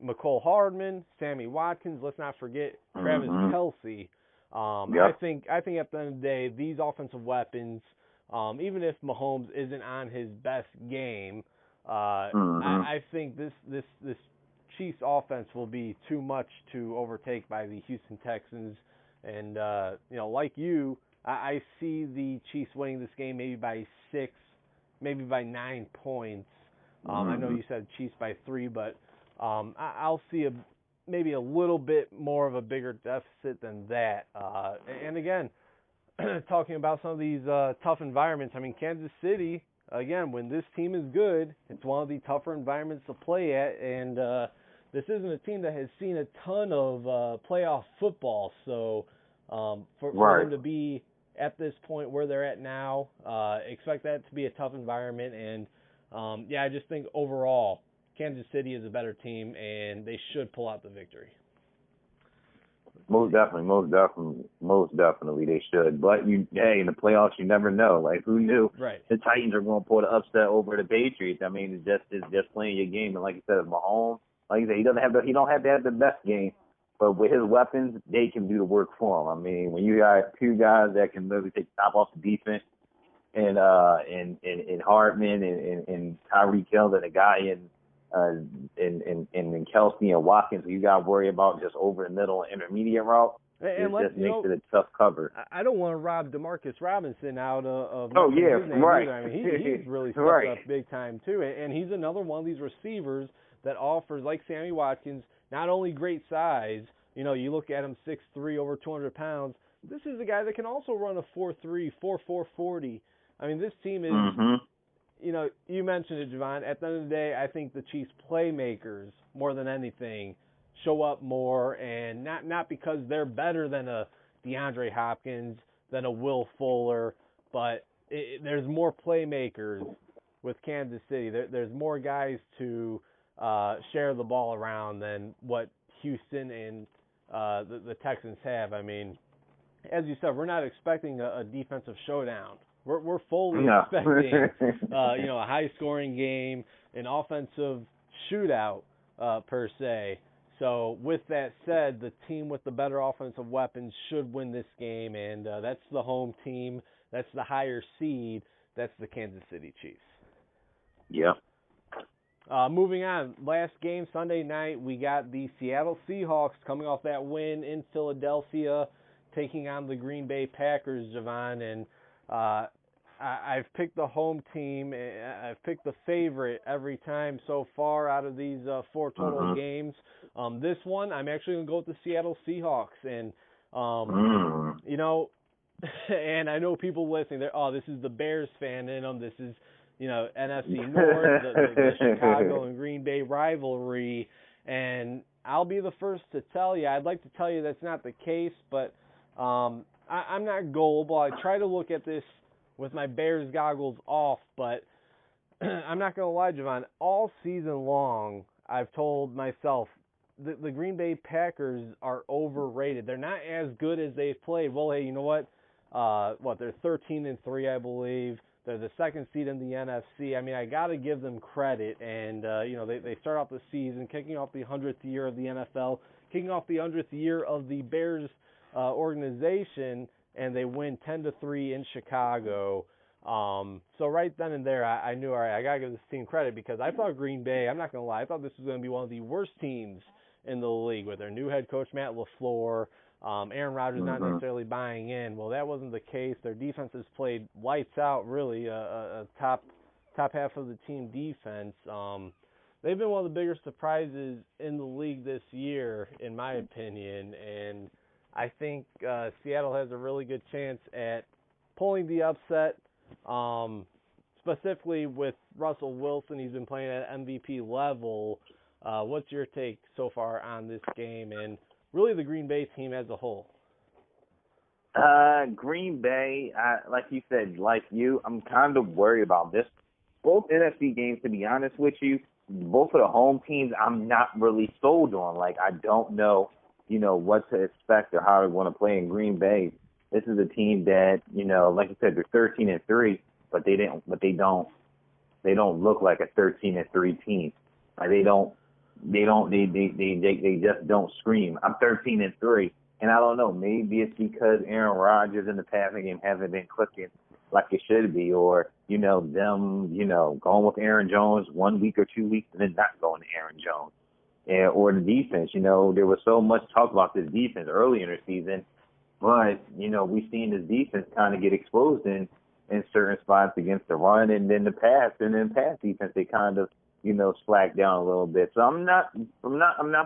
McCole Hardman, Sammy Watkins. Let's not forget Travis Kelce. I think at the end of the day, these offensive weapons, even if Mahomes isn't on his best game, I think this Chiefs offense will be too much to overtake by the Houston Texans. And you know, like you, I see the Chiefs winning this game maybe by 6, maybe by 9 points. I know you said Chiefs by 3, but I'll see maybe a little bit more of a bigger deficit than that. And again, talking about some of these tough environments, I mean, Kansas City, again, when this team is good, it's one of the tougher environments to play at, and this isn't a team that has seen a ton of playoff football, so for them to be at this point where they're at now, expect that to be a tough environment, and I just think overall, Kansas City is a better team, and they should pull out the victory. Most definitely they should. But in the playoffs, you never know. Like, who knew? Right. The Titans are going to pull the upset over the Patriots. I mean, it's just playing your game. And like you said, Mahomes, like you said, he don't have to have the best game, But with his weapons, they can do the work for him. I mean, when you got two guys that can literally take the top off the defense, and Hardman and Tyreek Hill, and a guy in Kelsey and Watkins, who you got to worry about just over the middle and intermediate route. It just makes it a tough cover. I don't want to rob Demarcus Robinson out of right. Either. I mean, he's really stepped right. up big time too, and he's another one of these receivers that offers, like Sammy Watkins, not only great size. You know, you look at him 6'3", over 200 pounds. This is a guy that can also run a 4.3, 4.4 40. I mean, this team is. Mm-hmm. You know, you mentioned it, Jovan. At the end of the day, I think the Chiefs' playmakers, more than anything, show up more, and not because they're better than a DeAndre Hopkins, than a Will Fuller, but there's more playmakers with Kansas City. There's more guys to share the ball around than what Houston and the Texans have. I mean, as you said, we're not expecting a defensive showdown. We're fully expecting, a high-scoring game, an offensive shootout per se. So with that said, the team with the better offensive weapons should win this game, and that's the home team. That's the higher seed. That's the Kansas City Chiefs. Yep. Moving on, last game Sunday night, we got the Seattle Seahawks coming off that win in Philadelphia, taking on the Green Bay Packers, Jovan, and I've picked the home team. I've picked the favorite every time so far out of these 4 total games. This one, I'm actually going to go with the Seattle Seahawks. And, and I know people listening, this is the Bears fan in them. This is, NFC North, the Chicago and Green Bay rivalry. And I'll be the first to tell you, I'd like to tell you that's not the case, but I'm not gullible. I try to look at this with my Bears goggles off, but I'm not going to lie, Jovan. All season long, I've told myself the Green Bay Packers are overrated. They're not as good as they've played. Well, hey, you know what? They're 13-3, I believe. They're the second seed in the NFC. I mean, I got to give them credit. And, they start off the season kicking off the 100th year of the NFL, kicking off the 100th year of the Bears organization, and they win 10-3 in Chicago. So right then and there, I knew, all right, I got to give this team credit because I thought Green Bay, I'm not going to lie, I thought this was going to be one of the worst teams in the league with their new head coach, Matt LaFleur, Aaron Rodgers not necessarily buying in. Well, that wasn't the case. Their defense has played lights out, really, a top half of the team defense. They've been one of the bigger surprises in the league this year, in my opinion, and I think Seattle has a really good chance at pulling the upset, specifically with Russell Wilson. He's been playing at MVP level. What's your take so far on this game and really the Green Bay team as a whole? Green Bay, like you said, like you, I'm kind of worried about this. Both NFC games, to be honest with you, both of the home teams, I'm not really sold on. Like, I don't know, what to expect or how they want to play in Green Bay. This is a team that, like you said, they're 13-3, but they don't look like a 13-3 team. Like they just don't scream. I'm 13-3, and I don't know. Maybe it's because Aaron Rodgers in the passing game hasn't been clicking like it should be, or them, going with Aaron Jones 1 week or 2 weeks and then not going to Aaron Jones, or the defense. There was so much talk about this defense early in the season, but we've seen this defense kind of get exposed in certain spots against the run and then the pass, and then pass defense they kind of slack down a little bit. So I'm not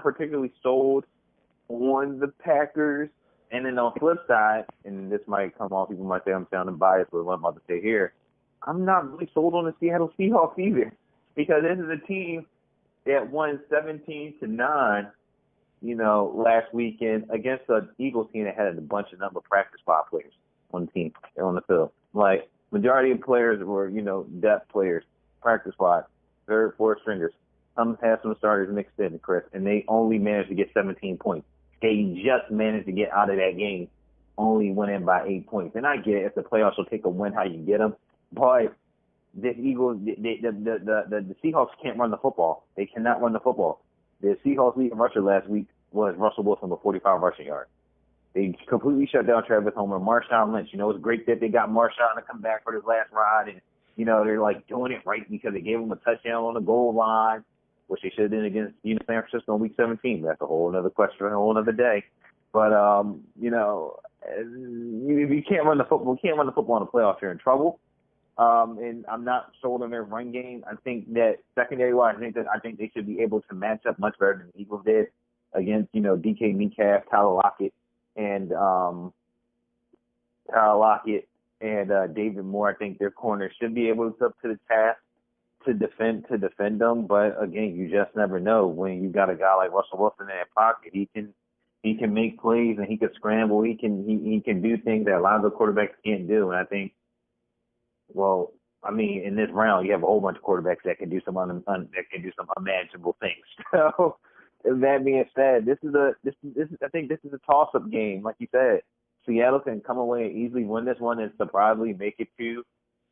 particularly sold on the Packers. And then on the flip side, and this might come off, people might say I'm sounding biased with what I'm about to say here, I'm not really sold on the Seattle Seahawks either, because this is a team that won 17-9, last weekend against an Eagles team that had a bunch of number of practice squad players on the team, on the field. Like, majority of players were, depth players, practice squad, third, fourth stringers. Some had some starters mixed in, Chris, and they only managed to get 17 points. They just managed to get out of that game, only winning by 8 points. And I get it, if the playoffs will take a win, how you get them. But the Eagles, the Seahawks can't run the football. They cannot run the football. The Seahawks leading rusher last week was Russell Wilson with 45 rushing yards. They completely shut down Travis Homer, Marshawn Lynch. It's great that they got Marshawn to come back for this last ride, and they're like doing it right because they gave him a touchdown on the goal line, which they should have done against San Francisco in Week 17. That's a whole other question for a whole other day. But if you can't run the football, in the playoffs, you're in trouble. And I'm not sold on their run game. I think that secondary-wise, I think they should be able to match up much better than the Eagles did against DK Metcalf, Tyler Lockett, and David Moore. I think their corners should be able to up to the task to defend them. But again, you just never know when you got a guy like Russell Wilson in that pocket. He can make plays and he can scramble. He can do things that a lot of the quarterbacks can't do. And I think, in this round, you have a whole bunch of quarterbacks that can do some unmanageable things. So, that being said, I think this is a toss-up game, like you said. Seattle can come away and easily win this one and surprisingly make it to,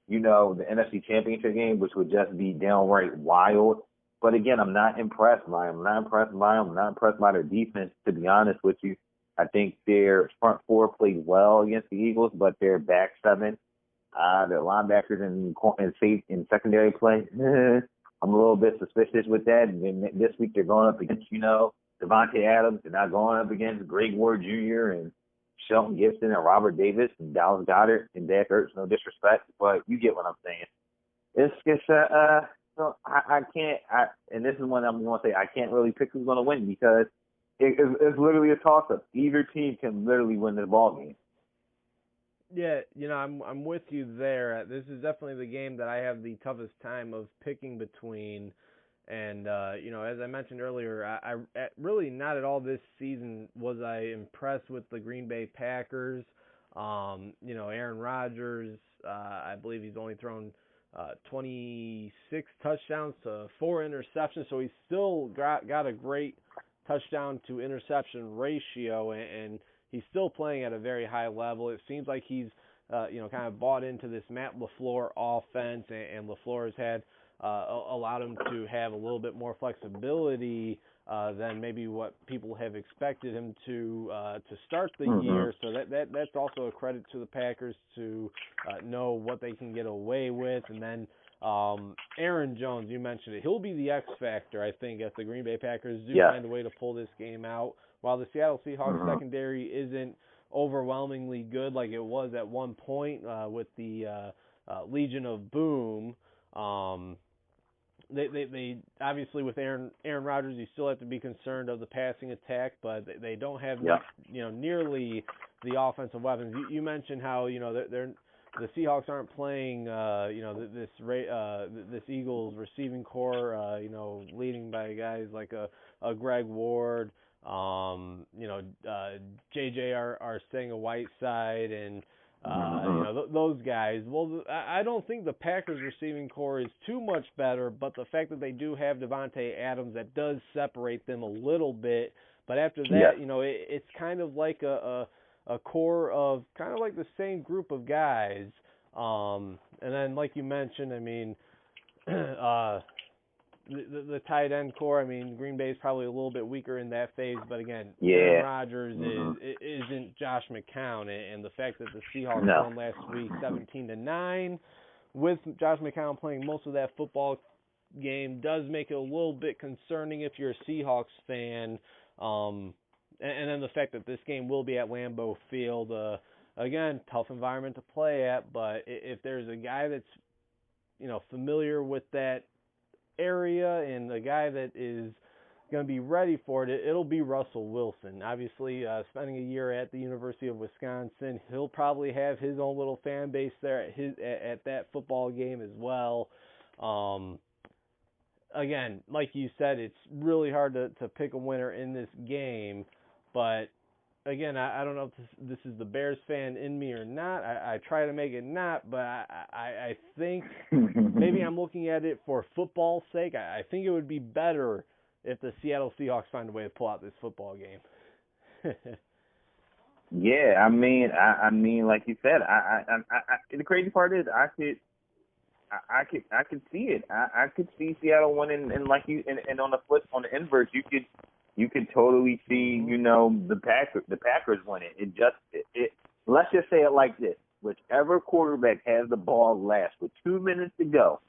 the NFC Championship game, which would just be downright wild. But again, I'm not impressed by them. I'm not impressed by their defense, to be honest with you. I think their front four played well against the Eagles, but their back seven, their linebackers and secondary play, I'm a little bit suspicious with that. And this week they're going up against, Devontae Adams. They're not going up against Greg Ward Jr. and Shelton Gibson and Robert Davis and Dallas Goedert and Dak Ertz. No disrespect, but you get what I'm saying. I can't. And this is one I'm going to say I can't really pick who's going to win because it's literally a toss-up. Either team can literally win this ball game. Yeah, I'm with you there. This is definitely the game that I have the toughest time of picking between. And, as I mentioned earlier, I really not at all this season was I impressed with the Green Bay Packers. Aaron Rodgers, I believe he's only thrown 26 touchdowns to 4 interceptions, so he's still got a great touchdown to interception ratio, and he's still playing at a very high level. It seems like he's, kind of bought into this Matt LaFleur offense, and LaFleur has had allowed him to have a little bit more flexibility than maybe what people have expected him to start the year. So that's also a credit to the Packers to know what they can get away with. And then Aaron Jones, you mentioned it. He'll be the X factor, I think, if the Green Bay Packers do find a way to pull this game out. While the Seattle Seahawks secondary isn't overwhelmingly good like it was at one point with the Legion of Boom, They obviously with Aaron Rodgers, you still have to be concerned of the passing attack, but they don't have nearly the offensive weapons. You mentioned how the Seahawks aren't playing this Eagles receiving core leading by guys like a Greg Ward, JJ Arcega-Whiteside and those guys. Well, I don't think the Packers receiving core is too much better, but the fact that they do have Devontae Adams, that does separate them a little bit. But after that, it's kind of like a core of kind of like the same group of guys. And then, like you mentioned, the tight end core, Green Bay is probably a little bit weaker in that phase, but again, Aaron Rodgers isn't Josh McCown, and the fact that the Seahawks won last week 17-9, with Josh McCown playing most of that football game, does make it a little bit concerning if you're a Seahawks fan. And then the fact that this game will be at Lambeau Field, again, tough environment to play at, but if there's a guy that's familiar with that area and a guy that is going to be ready for it, it'll be Russell Wilson. Obviously, spending a year at the University of Wisconsin, he'll probably have his own little fan base there at that football game as well. Again, like you said, it's really hard to pick a winner in this game, but again, I don't know if this is the Bears fan in me or not. I try to make it not, but I think maybe I'm looking at it for football's sake. I think it would be better if the Seattle Seahawks find a way to pull out this football game. Yeah, I mean, like you said, the crazy part is I could see it. I could see Seattle winning, and like you, and on the inverse, you could You could totally see, the Packers winning. Let's just say it like this: whichever quarterback has the ball last with 2 minutes to go,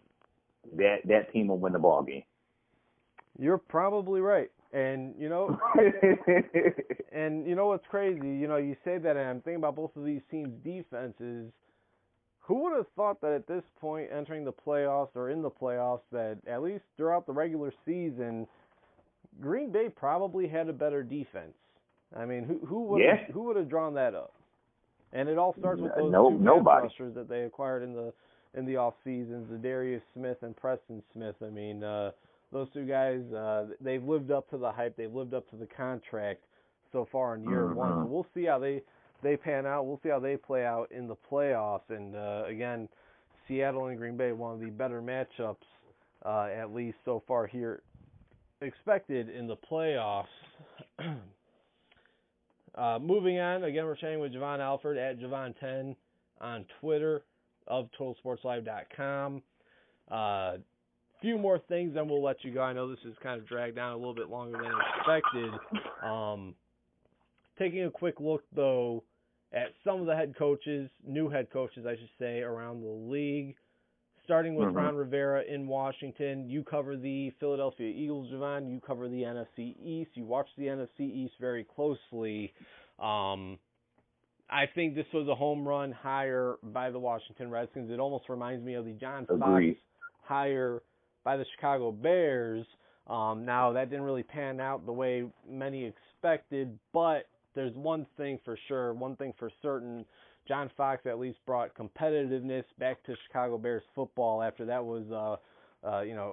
that team will win the ball game. You're probably right. And, and you know what's crazy? You say that, and I'm thinking about both of these teams' defenses. Who would have thought that at this point, entering the playoffs or in the playoffs, that at least throughout the regular season, Green Bay probably had a better defense? I mean, who would have drawn that up? And it all starts with those two pass rushers that they acquired in the off seasons, the Darius Smith and Preston Smith. I mean, those two guys, they've lived up to the hype. They've lived up to the contract so far in year one. So we'll see how they pan out. We'll see how they play out in the playoffs. And, again, Seattle and Green Bay, one of the better matchups, at least so far here, expected in the playoffs. Moving on, again, we're chatting with Jovan Alford at Jovan10 on Twitter, of TotalSportsLive.com. Few more things, then we'll let you go. I know this has kind of dragged down a little bit longer than expected. Taking a quick look, though, at some of the head coaches, new head coaches, I should say, around the league. Starting with Ron Rivera in Washington. You cover the Philadelphia Eagles, Jovan. You cover the NFC East. You watch the NFC East very closely. I think this was a home run hire by the Washington Redskins. It almost reminds me of the John Fox hire by the Chicago Bears. Now, that didn't really pan out the way many expected, but there's one thing for sure, one thing for certain. John Fox at least brought competitiveness back to Chicago Bears football after that was,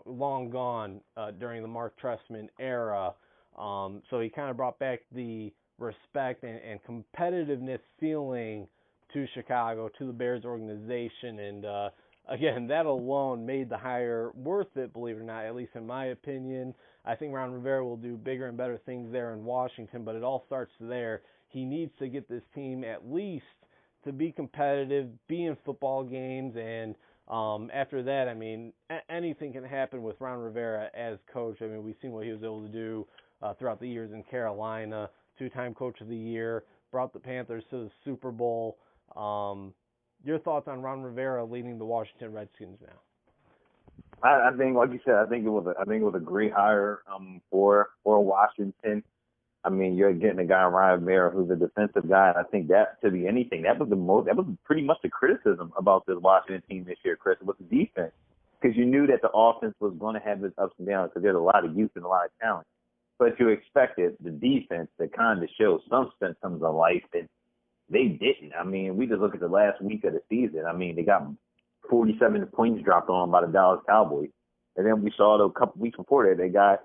long gone during the Mark Trestman era. So he kind of brought back the respect and competitiveness feeling to Chicago, to the Bears organization. And, again, that alone made the hire worth it, believe it or not, at least in my opinion. I think Ron Rivera will do bigger and better things there in Washington, but it all starts there. He needs to get this team at least to be competitive, be in football games, and after that, I mean, anything can happen with Ron Rivera as coach. I mean, we've seen what he was able to do throughout the years in Carolina, two-time coach of the year, brought the Panthers to the Super Bowl. Your thoughts on Ron Rivera leading the Washington Redskins now? I think, like you said, I think it was a great hire for Washington. I mean, you're getting a guy, Ryan Rivera, who's a defensive guy, and I think that, to be anything, that was pretty much the criticism about this Washington team this year, Chris, was the defense. Because you knew that the offense was going to have its ups and downs because there's a lot of youth and a lot of talent. But you expected the defense to kind of show some symptoms of life, and they didn't. I mean, we just look at the last week of the season. I mean, they got 47 points dropped on them by the Dallas Cowboys. And then we saw a couple weeks before that they got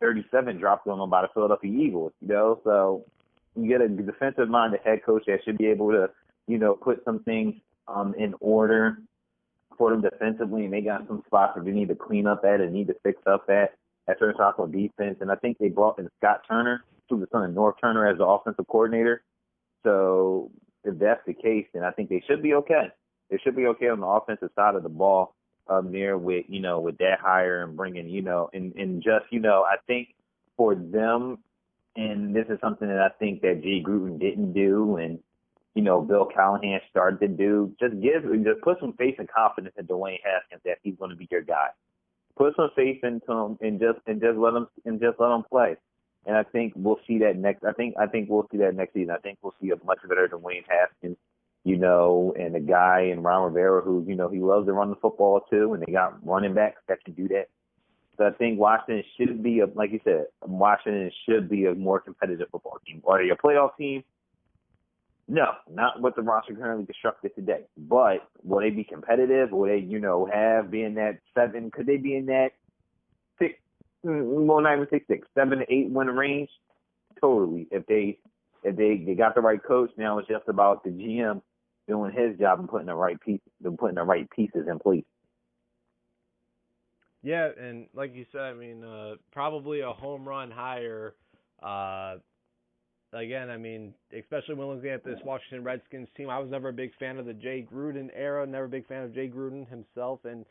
37 dropped on them by the Philadelphia Eagles, So you get a defensive-minded head coach that should be able to, put some things in order for them defensively, and they got some spots where they need to clean up at and need to fix up at certain spots on defense. And I think they brought in Scott Turner, who's the son of North Turner, as the offensive coordinator. So if that's the case, then I think they should be okay. They should be okay on the offensive side of the ball. There with that hire and bringing, and just, I think for them, and this is something that I think that Jay Gruden didn't do and, Bill Callahan started to do, just put some faith and confidence in Dwayne Haskins that he's going to be your guy. Put some faith into him and just let him play. And I think we'll see that next. I think we'll see that next season. I think we'll see a much better Dwayne Haskins. And a guy in Ron Rivera who, he loves to run the football too, and they got running backs that can do that. So I think Washington should be, like you said, Washington should be a more competitive football team. Are they a playoff team? No, not with the roster currently constructed today. But will they be competitive? Will they, be in that 7? Could they be in that 6? Well, not even 6, 7 to 8 win range? Totally. If they got the right coach, now it's just about the GM doing his job and putting the right pieces in place. Yeah, and like you said, I mean, probably a home run hire. Again, I mean, especially when looking at this Washington Redskins team, I was never a big fan of the Jay Gruden era, never a big fan of Jay Gruden himself, and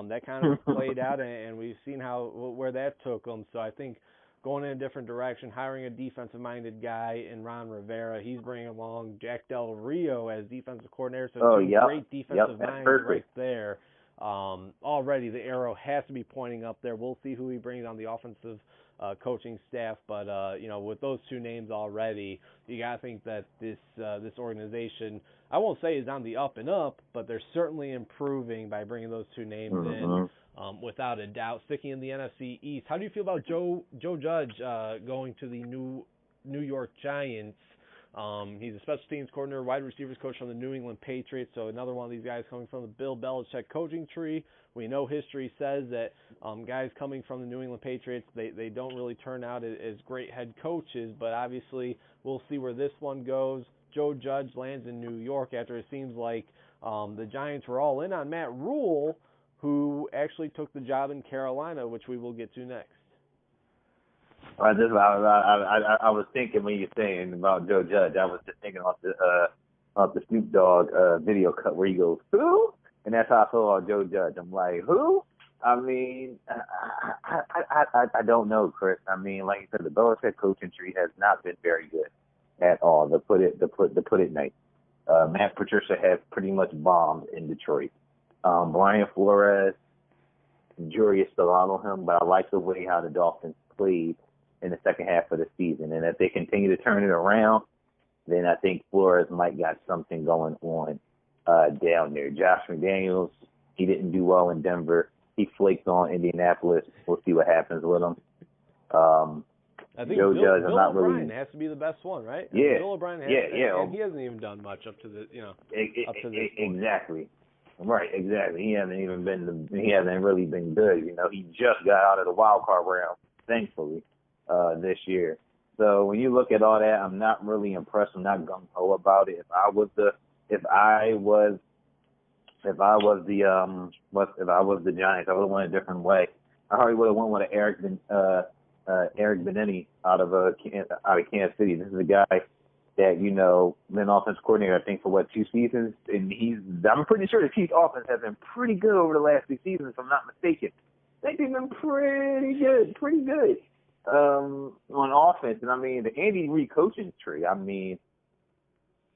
that kind of played out, and we've seen where that took them. So I think going in a different direction, hiring a defensive-minded guy in Ron Rivera. He's bringing along Jack Del Rio as defensive coordinator, so great defensive minds right there. Already the arrow has to be pointing up there. We'll see who he brings on the offensive coaching staff, but with those two names already, you got to think that this organization, I won't say is on the up and up, but they're certainly improving by bringing those two names in. Without a doubt. Sticking in the NFC East, how do you feel about Joe Judge going to the New York Giants? He's a special teams coordinator, wide receivers coach from the New England Patriots, so another one of these guys coming from the Bill Belichick coaching tree. We know history says that guys coming from the New England Patriots, they don't really turn out as great head coaches, but obviously we'll see where this one goes. Joe Judge lands in New York after it seems like the Giants were all in on Matt Rule, who actually took the job in Carolina, which we will get to next. I was thinking when you're saying about Joe Judge, I was just thinking off the Snoop Dogg video cut where he goes, who? And that's how I feel about Joe Judge. I'm like, who? I mean, I don't know, Chris. I mean, like you said, the Belichick coaching tree has not been very good at all. To put it nice. Matt Patricia has pretty much bombed in Detroit. Brian Flores, jury is still out on him, but I like the way how the Dolphins played in the second half of the season. And if they continue to turn it around, then I think Flores might got something going on down there. Josh McDaniels, he didn't do well in Denver. He flaked on Indianapolis. We'll see what happens with him. I think Joe Judge, Bill O'Brien has to be the best one, right? Yeah. Bill O'Brien has, and he hasn't even done much up to this point. Exactly. Right, exactly. He hasn't really been good. He just got out of the wild card round, thankfully, this year. So when you look at all that, I'm not really impressed. I'm not gung ho about it. If I was the Giants, I would have went a different way. I probably would have went with Eric Bieniemy out of Kansas City. This is a guy that, been offensive coordinator, I think, for 2 seasons, and I'm pretty sure the Chiefs offense has been pretty good over the last 2 seasons, if I'm not mistaken. I think they've been pretty good on offense. And I mean, the Andy Reid coaching tree, I mean,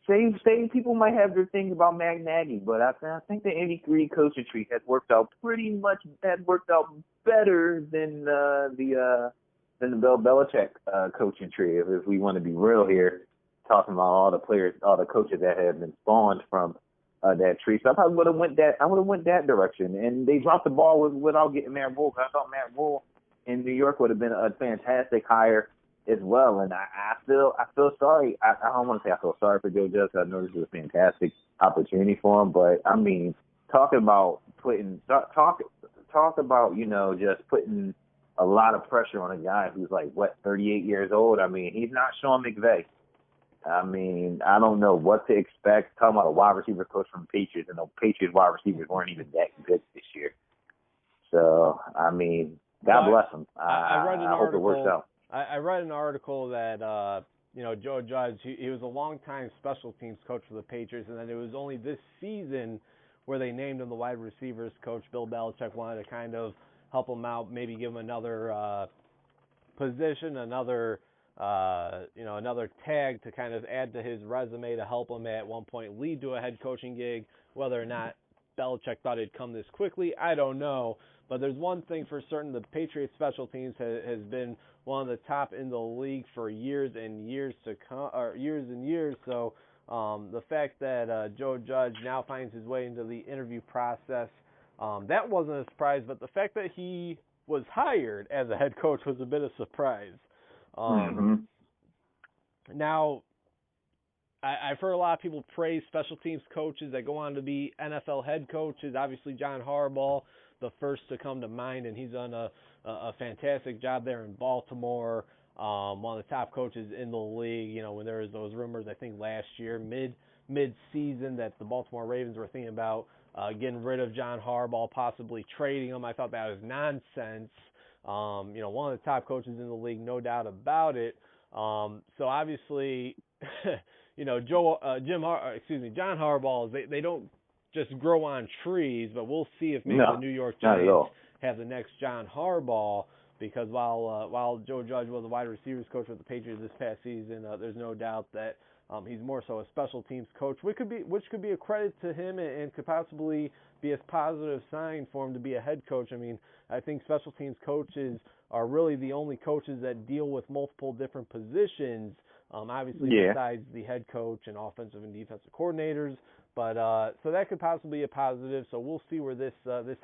say people might have their things about Matt Nagy, but I think the Andy Reid coaching tree has worked out better than the Bill Belichick coaching tree, if we want to be real here. Talking about all the players, all the coaches that have been spawned from that tree. So I probably would have went that direction. And they dropped the ball without getting Matt Rule. I thought Matt Rule in New York would have been a fantastic hire as well. And I feel sorry. I don't want to say I feel sorry for Joe Judge. I know this is a fantastic opportunity for him. But I mean, talk about just putting a lot of pressure on a guy who's 38 years old. I mean, he's not Sean McVay. I mean, I don't know what to expect. Talking about a wide receiver coach from the Patriots, and the Patriots wide receivers weren't even that good this year. So, I mean, God bless him. I hope it works out. I read an article that, Joe Judge, he was a longtime special teams coach for the Patriots, and then it was only this season where they named him the wide receivers coach. Bill Belichick wanted to kind of help him out, maybe give him another position, another tag to kind of add to his resume to help him at one point lead to a head coaching gig. Whether or not Belichick thought it'd come this quickly, I don't know. But there's one thing for certain: the Patriots special teams has been one of the top in the league for years and years to come, or years and years. So the fact that Joe Judge now finds his way into the interview process, that wasn't a surprise. But the fact that he was hired as a head coach was a bit of a surprise. Now, I've heard a lot of people praise special teams coaches that go on to be NFL head coaches. Obviously, John Harbaugh, the first to come to mind, and he's done a fantastic job there in Baltimore. One of the top coaches in the league. When there was those rumors, I think last year, mid-season, that the Baltimore Ravens were thinking about getting rid of John Harbaugh, possibly trading him. I thought that was nonsense. One of the top coaches in the league, no doubt about it. So obviously, John Harbaugh, they don't just grow on trees, but we'll see if maybe the New York Giants have the next John Harbaugh. because while Joe Judge was a wide receivers coach with the Patriots this past season, there's no doubt that he's more so a special teams coach, which could be a credit to him and could possibly be a positive sign for him to be a head coach. I mean, I think special teams coaches are really the only coaches that deal with multiple different positions, obviously besides the head coach and offensive and defensive coordinators. But so that could possibly be a positive. So we'll see where this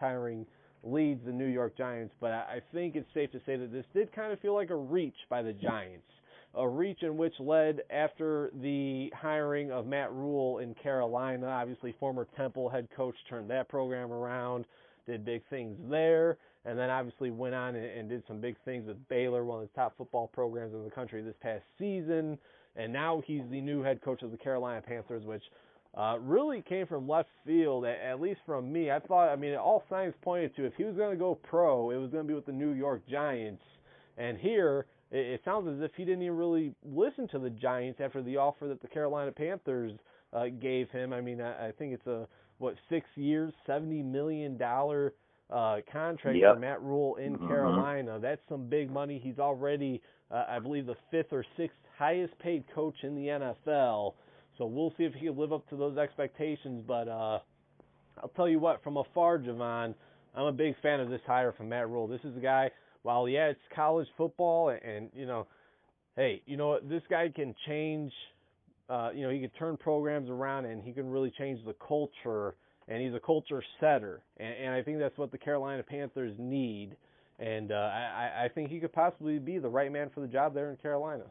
hiring leads the New York Giants. But I think it's safe to say that this did kind of feel like a reach by the Giants. A reach in which led after the hiring of Matt Rule in Carolina. Obviously, former Temple head coach turned that program around, did big things there, and then obviously went on and did some big things with Baylor, one of the top football programs in the country this past season. And now he's the new head coach of the Carolina Panthers, which really came from left field, at least from me. I thought, all signs pointed to if he was going to go pro, it was going to be with the New York Giants. And here, it sounds as if he didn't even really listen to the Giants after the offer that the Carolina Panthers gave him. I mean, I think it's a 6 years, $70 million contract for Matt Rule in Carolina. That's some big money. He's already, I believe, the 5th or 6th highest paid coach in the NFL. So we'll see if he can live up to those expectations. But I'll tell you what, from afar, Jovan, I'm a big fan of this hire from Matt Rule. This is a guy, while, it's college football and hey, you know what, this guy can change, he can turn programs around and he can really change the culture, and he's a culture setter. And I think that's what the Carolina Panthers need. And I think he could possibly be the right man for the job there in Carolina.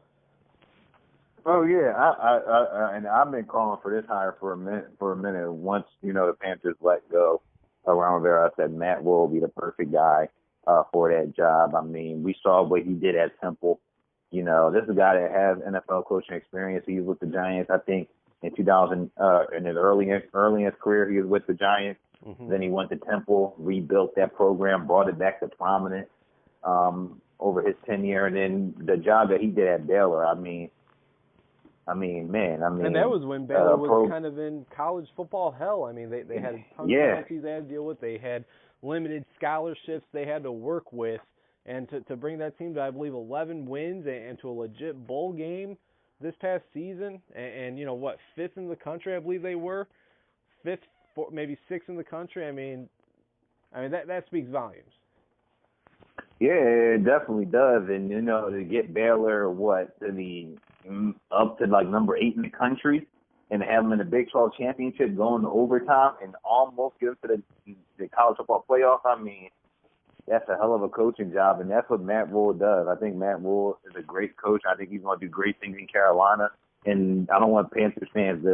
Oh yeah, and I've been calling for this hire for a minute. Once the Panthers let go around there, I said Matt Rule will be the perfect guy for that job. I mean, we saw what he did at Temple. This is a guy that has NFL coaching experience. He was with the Giants, I think, in 2000. In his early in his career, he was with the Giants. Mm-hmm. Then he went to Temple, rebuilt that program, brought it back to prominence over his tenure, and then the job that he did at Baylor. I mean, and that was when Baylor was kind of in college football hell. I mean, they had tons of penalties they had to deal with. They had limited scholarships they had to work with. And to bring that team to, I believe, 11 wins and to a legit bowl game this past season, and 5th in the country, I believe they were. 5th, maybe 6th in the country. I mean that speaks volumes. Yeah, it definitely does. And, to get Baylor, up to like number 8 in the country and have them in the Big 12 championship going to overtime and almost get them to the college football playoff, I mean, that's a hell of a coaching job, and that's what Matt Rule does. I think Matt Rule is a great coach. I think he's going to do great things in Carolina. And I don't want Panthers fans to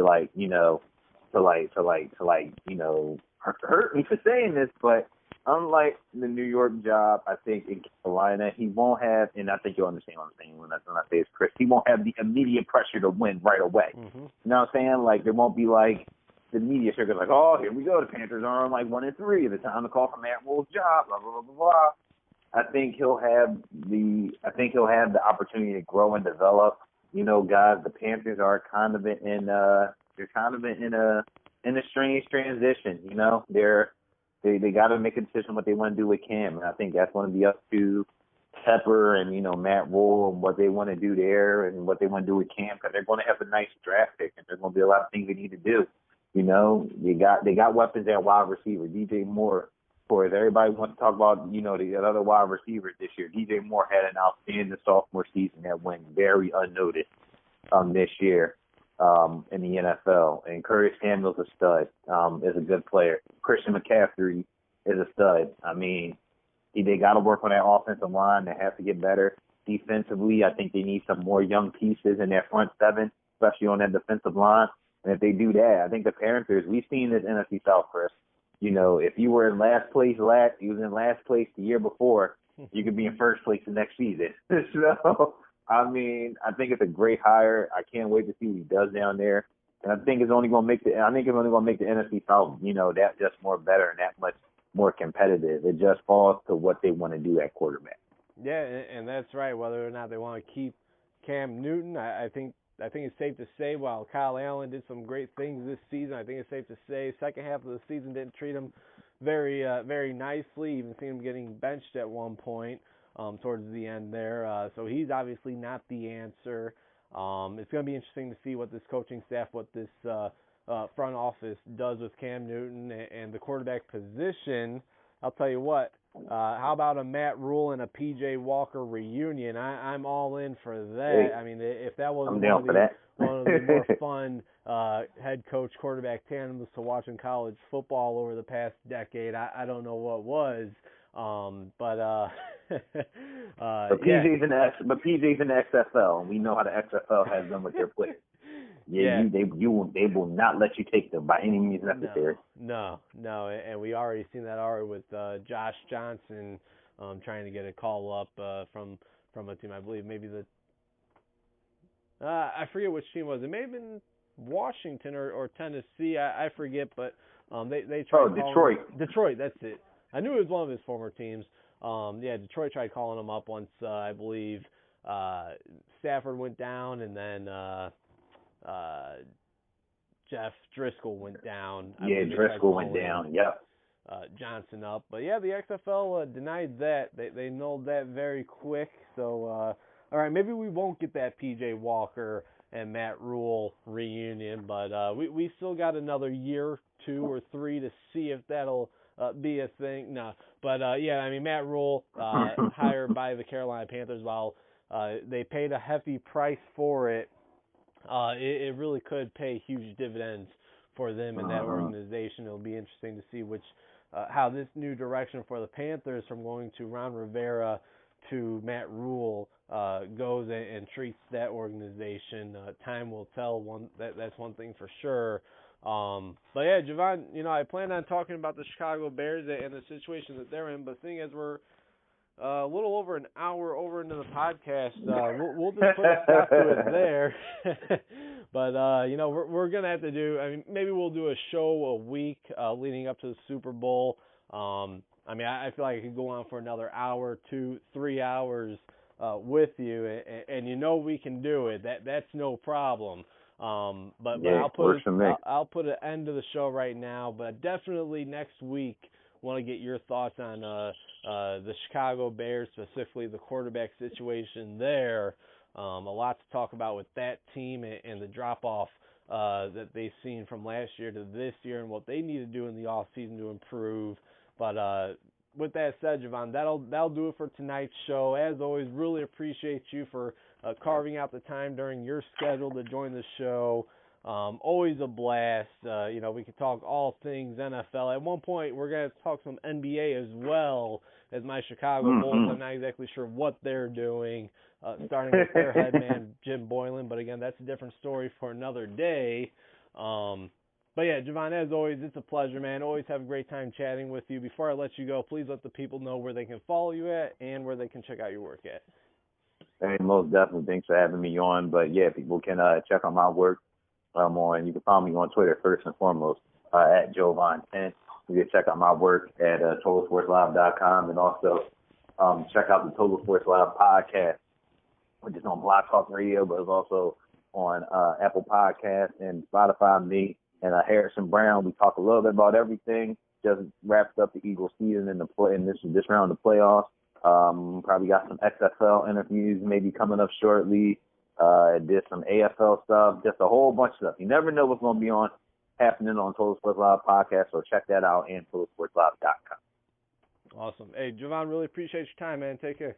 hurt me for saying this, but unlike the New York job, I think in Carolina, he won't have, and I think you'll understand what I'm saying when I say it's Chris, he won't have the immediate pressure to win right away. Mm-hmm. You know what I'm saying? Like, there won't be like the media circuit, like, oh, here we go, the Panthers are on like 1-3. It's time to call for Matt Rule's job, blah, blah, blah, blah. I think he'll have the opportunity to grow and develop. Guys, the Panthers are kind of in a strange transition. They got to make a decision what they want to do with Cam, and I think that's going to be up to Tepper and Matt Rule and what they want to do there and what they want to do with Cam, because they're going to have a nice draft pick and there's going to be a lot of things they need to do. They got weapons at wide receiver. DJ Moore, for everybody wants to talk about the other wide receivers this year. DJ Moore had an outstanding sophomore season that went very unnoticed this year. In the NFL, and Curtis Samuel's a stud, is a good player. Christian McCaffrey is a stud. I mean, they got to work on that offensive line. They have to get better defensively. I think they need some more young pieces in their front seven, especially on that defensive line. And if they do that, I think the Panthers, we've seen this NFC South, Chris. If you were in last place you was in last place the year before, you could be in first place the next season. So, I think it's a great hire. I can't wait to see what he does down there. And I think it's only going to make the NFC South, that just more better and that much more competitive. It just falls to what they want to do at quarterback. Yeah, and that's right. Whether or not they want to keep Cam Newton, I think it's safe to say while Kyle Allen did some great things this season, I think it's safe to say second half of the season didn't treat him very nicely. Even seen him getting benched at one point. towards the end there. So he's obviously not the answer. It's going to be interesting to see what this coaching staff, what this front office does with Cam Newton and the quarterback position. I'll tell you what, how about a Matt Rule and a P.J. Walker reunion? I'm all in for that. Hey, I mean, if that was I'm down for that. one of the more fun head coach quarterback tandems to watch in college football over the past decade, I don't know what was. But PJ's in the XFL, and we know how the XFL has done with their players. They will not let you take them by any means necessary. No, and we already seen that already with Josh Johnson trying to get a call up from a team. I believe maybe I forget which team it was. It may have been Washington or Tennessee. I forget, but they tried. Detroit. Detroit, that's it. I knew it was one of his former teams. Detroit tried calling him up once. I believe Stafford went down, and then Jeff Driscoll went down. Driscoll went down. Yep. Johnson up, but the XFL denied that. They nulled that very quick. So all right, maybe we won't get that P.J. Walker and Matt Rule reunion, but we still got another year, 2 or 3 to see if that'll be a thing. No, but I mean, Matt Rule hired by the Carolina Panthers. While they paid a hefty price for it, it really could pay huge dividends for them in that organization. It'll be interesting to see how this new direction for the Panthers, from going to Ron Rivera to Matt Rule, goes and treats that organization. Time will tell. That's one thing for sure. But yeah, Jovan, I plan on talking about the Chicago Bears and the situation that they're in, but seeing as we're a little over an hour over into the podcast, we'll just put a stop to it there. But we're gonna have to do. I mean, maybe we'll do a show a week leading up to the Super Bowl. I mean, I feel like I could go on for another hour, 2, 3 hours with you, and we can do it. That's no problem. But I'll put an end to the show right now. But definitely next week, want to get your thoughts on the Chicago Bears, specifically the quarterback situation there. A lot to talk about with that team and the drop-off that they've seen from last year to this year, and what they need to do in the offseason to improve. But with that said, Jovan, that'll do it for tonight's show. As always, really appreciate you for carving out the time during your schedule to join the show. Always a blast. We could talk all things NFL. At one point, we're going to talk some NBA as well as my Chicago Bulls. I'm not exactly sure what they're doing, starting with their head man, Jim Boylan. But again, that's a different story for another day. But yeah, Jovan, as always, it's a pleasure, man. Always have a great time chatting with you. Before I let you go, please let the people know where they can follow you at and where they can check out your work at. Hey, most definitely. Thanks for having me on. But yeah, people can check out my work. You can follow me on Twitter first and foremost at Jovan10. You can check out my work at TotalSportsLive.com, and also check out the Total Sports Live podcast, which is on Blog Talk Radio, but it's also on Apple Podcasts and Spotify. Me and Harrison Brown, we talk a little bit about everything. Just wrapped up the Eagles season in this round of the playoffs. Probably got some XFL interviews maybe coming up shortly. Did some AFL stuff, just a whole bunch of stuff. You never know what's going to be happening on Total Sports Live podcast, so check that out and TotalSportsLive.com. Awesome. Hey, Jovan, really appreciate your time, man. Take care.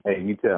Hey, you too.